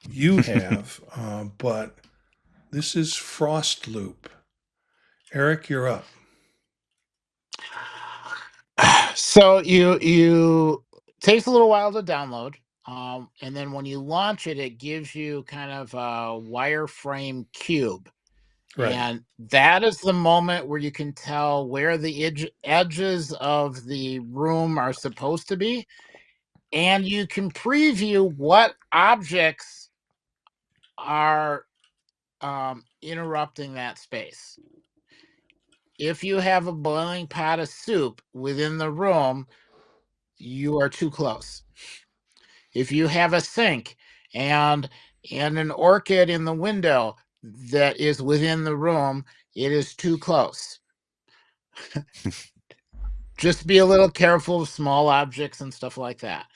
you have, but this is Frost Loop. Eric, you're up. So you takes a little while to download, and then when you launch it, it gives you kind of a wireframe cube, Right. and that is the moment where you can tell where the edges of the room are supposed to be, and you can preview what objects are interrupting that space. If you have a boiling pot of soup within the room, you are too close. If you have a sink and an orchid in the window that is within the room, it is too close. Just be a little careful of small objects and stuff like that.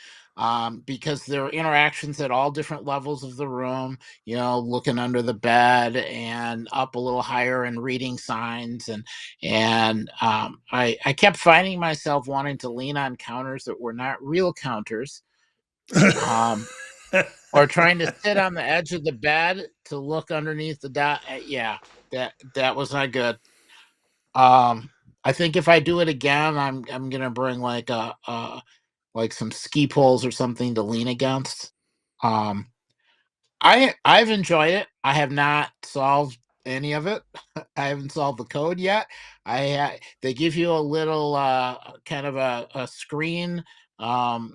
Because there are interactions at all different levels of the room, looking under the bed and up a little higher and reading signs. I kept finding myself wanting to lean on counters that were not real counters, or trying to sit on the edge of the bed to look underneath the dot. Yeah, that was not good. I think if I do it again, I'm gonna bring like like some ski poles or something to lean against. Um, I've enjoyed it. I have not solved any of it. I haven't solved the code yet. They give you a little kind of a screen, an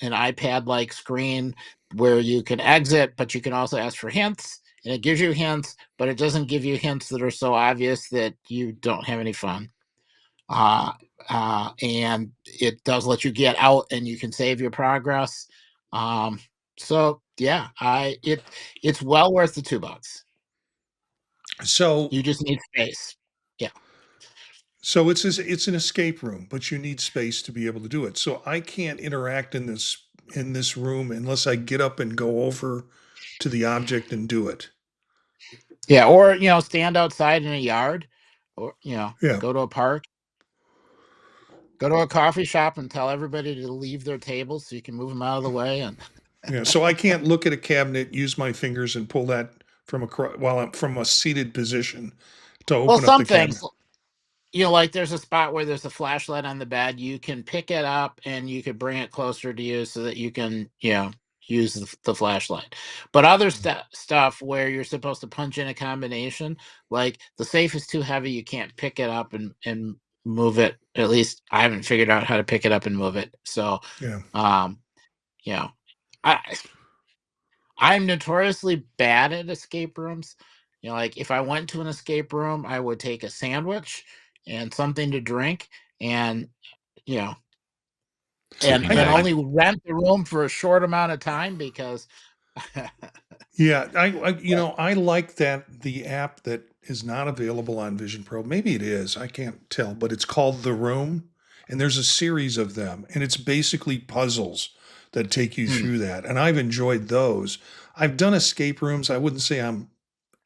iPad like screen where you can exit, but you can also ask for hints, and it gives you hints, but it doesn't give you hints that are so obvious that you don't have any fun. Uh, and it does let you get out and you can save your progress. Um, so yeah, it's well worth the $2. So You just need space. Yeah. so it's an escape room, but you need space to be able to do it. So I can't interact in this room unless I get up and go over to the object and do it. Yeah. Or, stand outside in a yard, or, Yeah. go to a park, go to a coffee shop and tell everybody to leave their tables so you can move them out of the way. And Yeah. So I can't look at a cabinet, use my fingers and pull that while I'm from a seated position to well, open up the some things, cabinet. like there's a spot where there's a flashlight on the bed. You can pick it up and you could bring it closer to you so that you can, use the flashlight. But other stuff where you're supposed to punch in a combination, like the safe is too heavy, you can't pick it up and move it. At least I haven't figured out how to pick it up and move it. So, Yeah. um, I I'm notoriously bad at escape rooms. Like if I went to an escape room, I would take a sandwich and something to drink, and you know, Sleeping and bag. only rent the room for a short amount of time because Yeah, I like that the app that is not available on Vision Pro. Maybe it is. I can't tell, but it's called The Room, and there's a series of them, and it's basically puzzles that take you Hmm. through that. And I've enjoyed those. I've done escape rooms. I wouldn't say I'm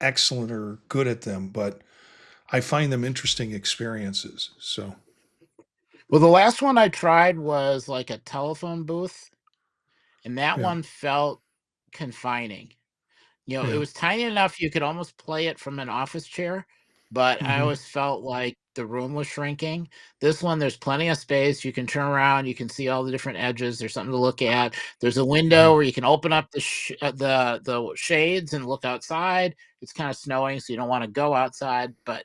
excellent or good at them, but I find them interesting experiences. So, Well, the last one I tried was like a telephone booth, and that yeah, one felt confining. It yeah. was tiny enough you could almost play it from an office chair, but I Hmm. always felt like the room was shrinking. This one, there's plenty of space. You can turn around, you can see all the different edges. There's something to look at. There's a window where you can open up the shades and look outside. It's kind of snowing, so you don't want to go outside, but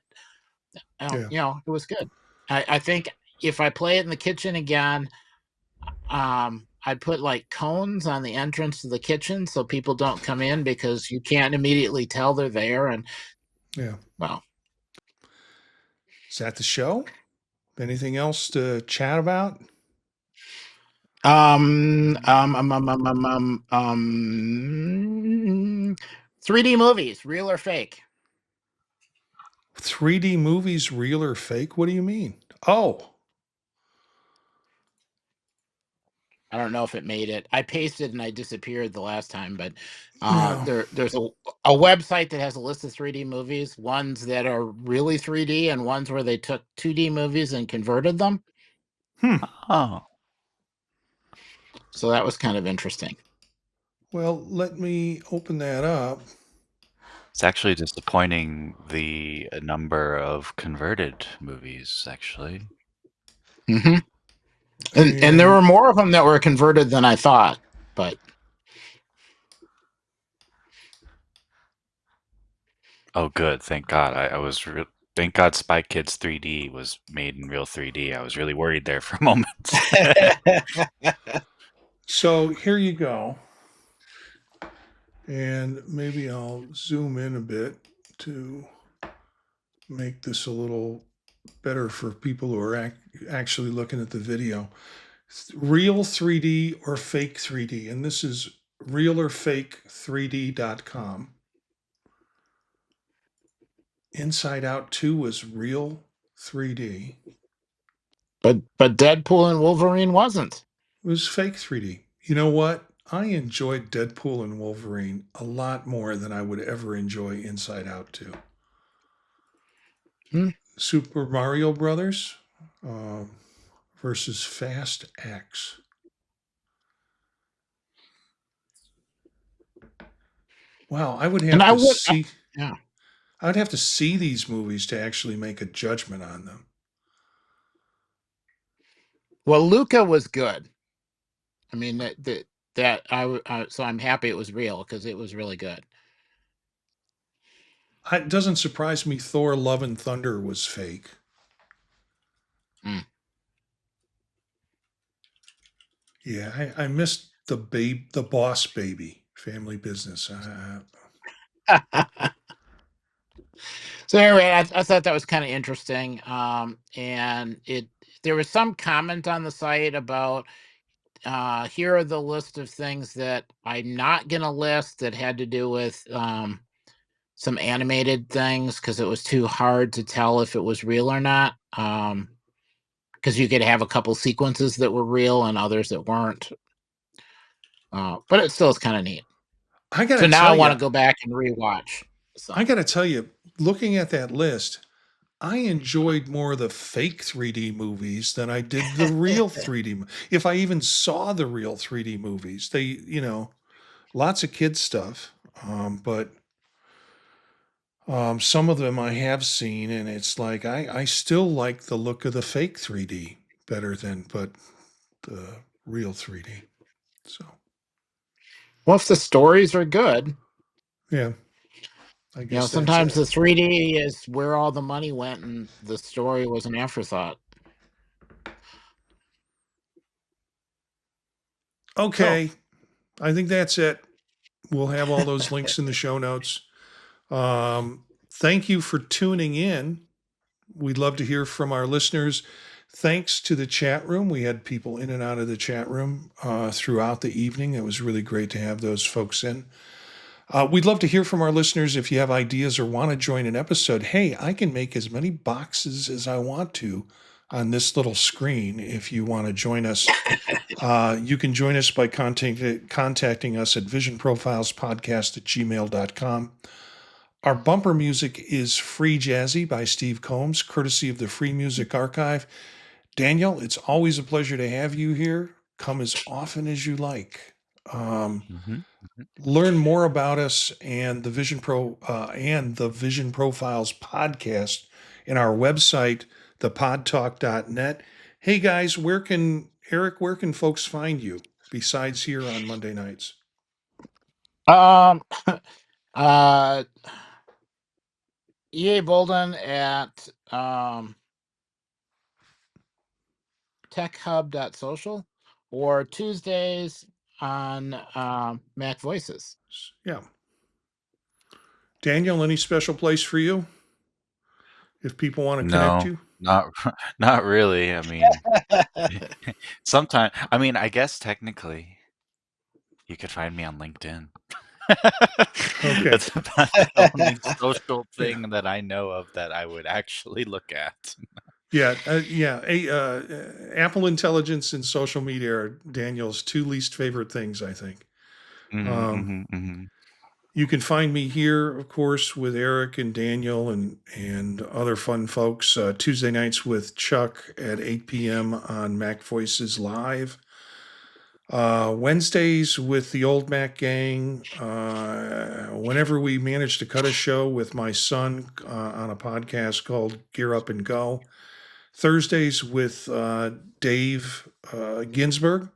Yeah. it was good. I think if I play it in the kitchen again, I'd put like cones on the entrance to the kitchen so people don't come in because you can't immediately tell they're there. And Yeah. well, Is that the show? Anything else to chat about? 3D movies, real or fake? 3D movies, real or fake? What do you mean? Oh, I don't know if it made it. I pasted and I disappeared the last time, but yeah. there's a website that has a list of 3D movies, ones that are really 3D and ones where they took 2D movies and converted them. Hmm. Oh, So that was kind of interesting. Well, let me open that up. it's actually disappointing the number of converted movies, actually. Hmm. And there were And more of them that were converted than I thought, but Oh, good. Thank God. Thank God Spy Kids 3D was made in real 3D. I was really worried there for a moment. so here you go. And maybe I'll zoom in a bit to make this a little better for people who are actually looking at the video. Real 3D or fake 3D. And this is realorfake3d.com. Inside Out 2 was real 3D. but Deadpool and Wolverine wasn't. It was fake 3D. You know what? I enjoyed Deadpool and Wolverine a lot more than I would ever enjoy Inside Out 2. Hmm. Super Mario Brothers uh, versus Fast X. Wow, I would And have I to would, see. yeah. I'd have to see these movies to actually make a judgment on them. Well, Luca was good. I mean so I'm happy it was real because it was really good. It doesn't surprise me Thor Love and Thunder was fake. Mm. Yeah, I missed the Boss Baby, Family Business. So anyway, I thought that was kind of interesting. And there was some comment on the site about here are the list of things that I'm not gonna list that had to do with some animated things because it was too hard to tell if it was real or not. Because you could have a couple sequences that were real and others that weren't. But it still is kind of neat. I gotta So now I tell want you, to go back and rewatch I some. gotta tell you, looking at that list, I enjoyed more of the fake 3D movies than I did the real 3D. If I even saw the real 3D movies, lots of kids stuff, but some of them I have seen, and it's like I still like the look of the fake 3D better than but the real 3D. So Well, if the stories are good, yeah, I guess that's sometimes it. the 3D is where all the money went and the story was an afterthought. So, Okay, I think that's it. We'll have all those links in the show notes. Thank you for tuning in. We'd love to hear from our listeners. Thanks to the chat room. We had people in and out of the chat room throughout the evening. It was really great to have those folks in. We'd love to hear from our listeners. If you have ideas or want to join an episode, hey, I can make as many boxes as I want to on this little screen. If you want to join us, you can join us by contacting us at visionprofilespodcast@gmail.com. Our bumper music is Free Jazzy by Steve Combs, courtesy of the Free Music Archive. Daniel, it's always a pleasure to have you here. Come as often as you like. Learn more about us and the Vision Profiles podcast in our website, thepodtalk.net. Hey guys, where can folks find you besides here on Monday nights? EA Bolden at techhub.social or Tuesdays on Mac Voices. Yeah. Daniel, any special place for you? If people want to connect you? Not really. I mean, sometimes, I guess technically you could find me on LinkedIn. Okay. That's about the only social thing that I know of that I would actually look at. Apple Intelligence and social media are Daniel's two least favorite things, I think. You can find me here, of course, with Eric and Daniel and other fun folks. Tuesday nights with Chuck at 8 p.m. on Mac Voices Live. Wednesdays with the Old Mac Gang. Whenever we manage to cut a show with my son on a podcast called Gear Up and Go. Thursdays with Dave Ginsburg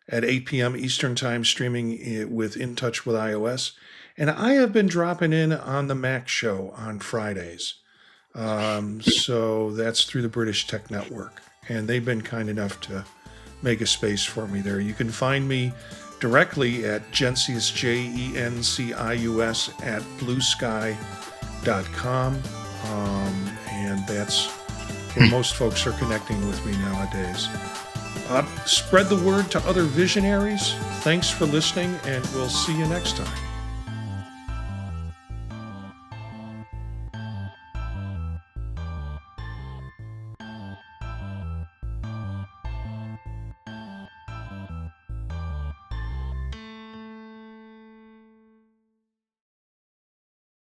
at 8 p.m. Eastern Time, streaming with In Touch with iOS. And I have been dropping in on the Mac Show on Fridays. So that's through the British Tech Network. And they've been kind enough to make a space for me there. You can find me directly at Gencius, Jencius, at bluesky.com. And that's where most folks are connecting with me nowadays. Spread the word to other visionaries. Thanks for listening, and we'll see you next time.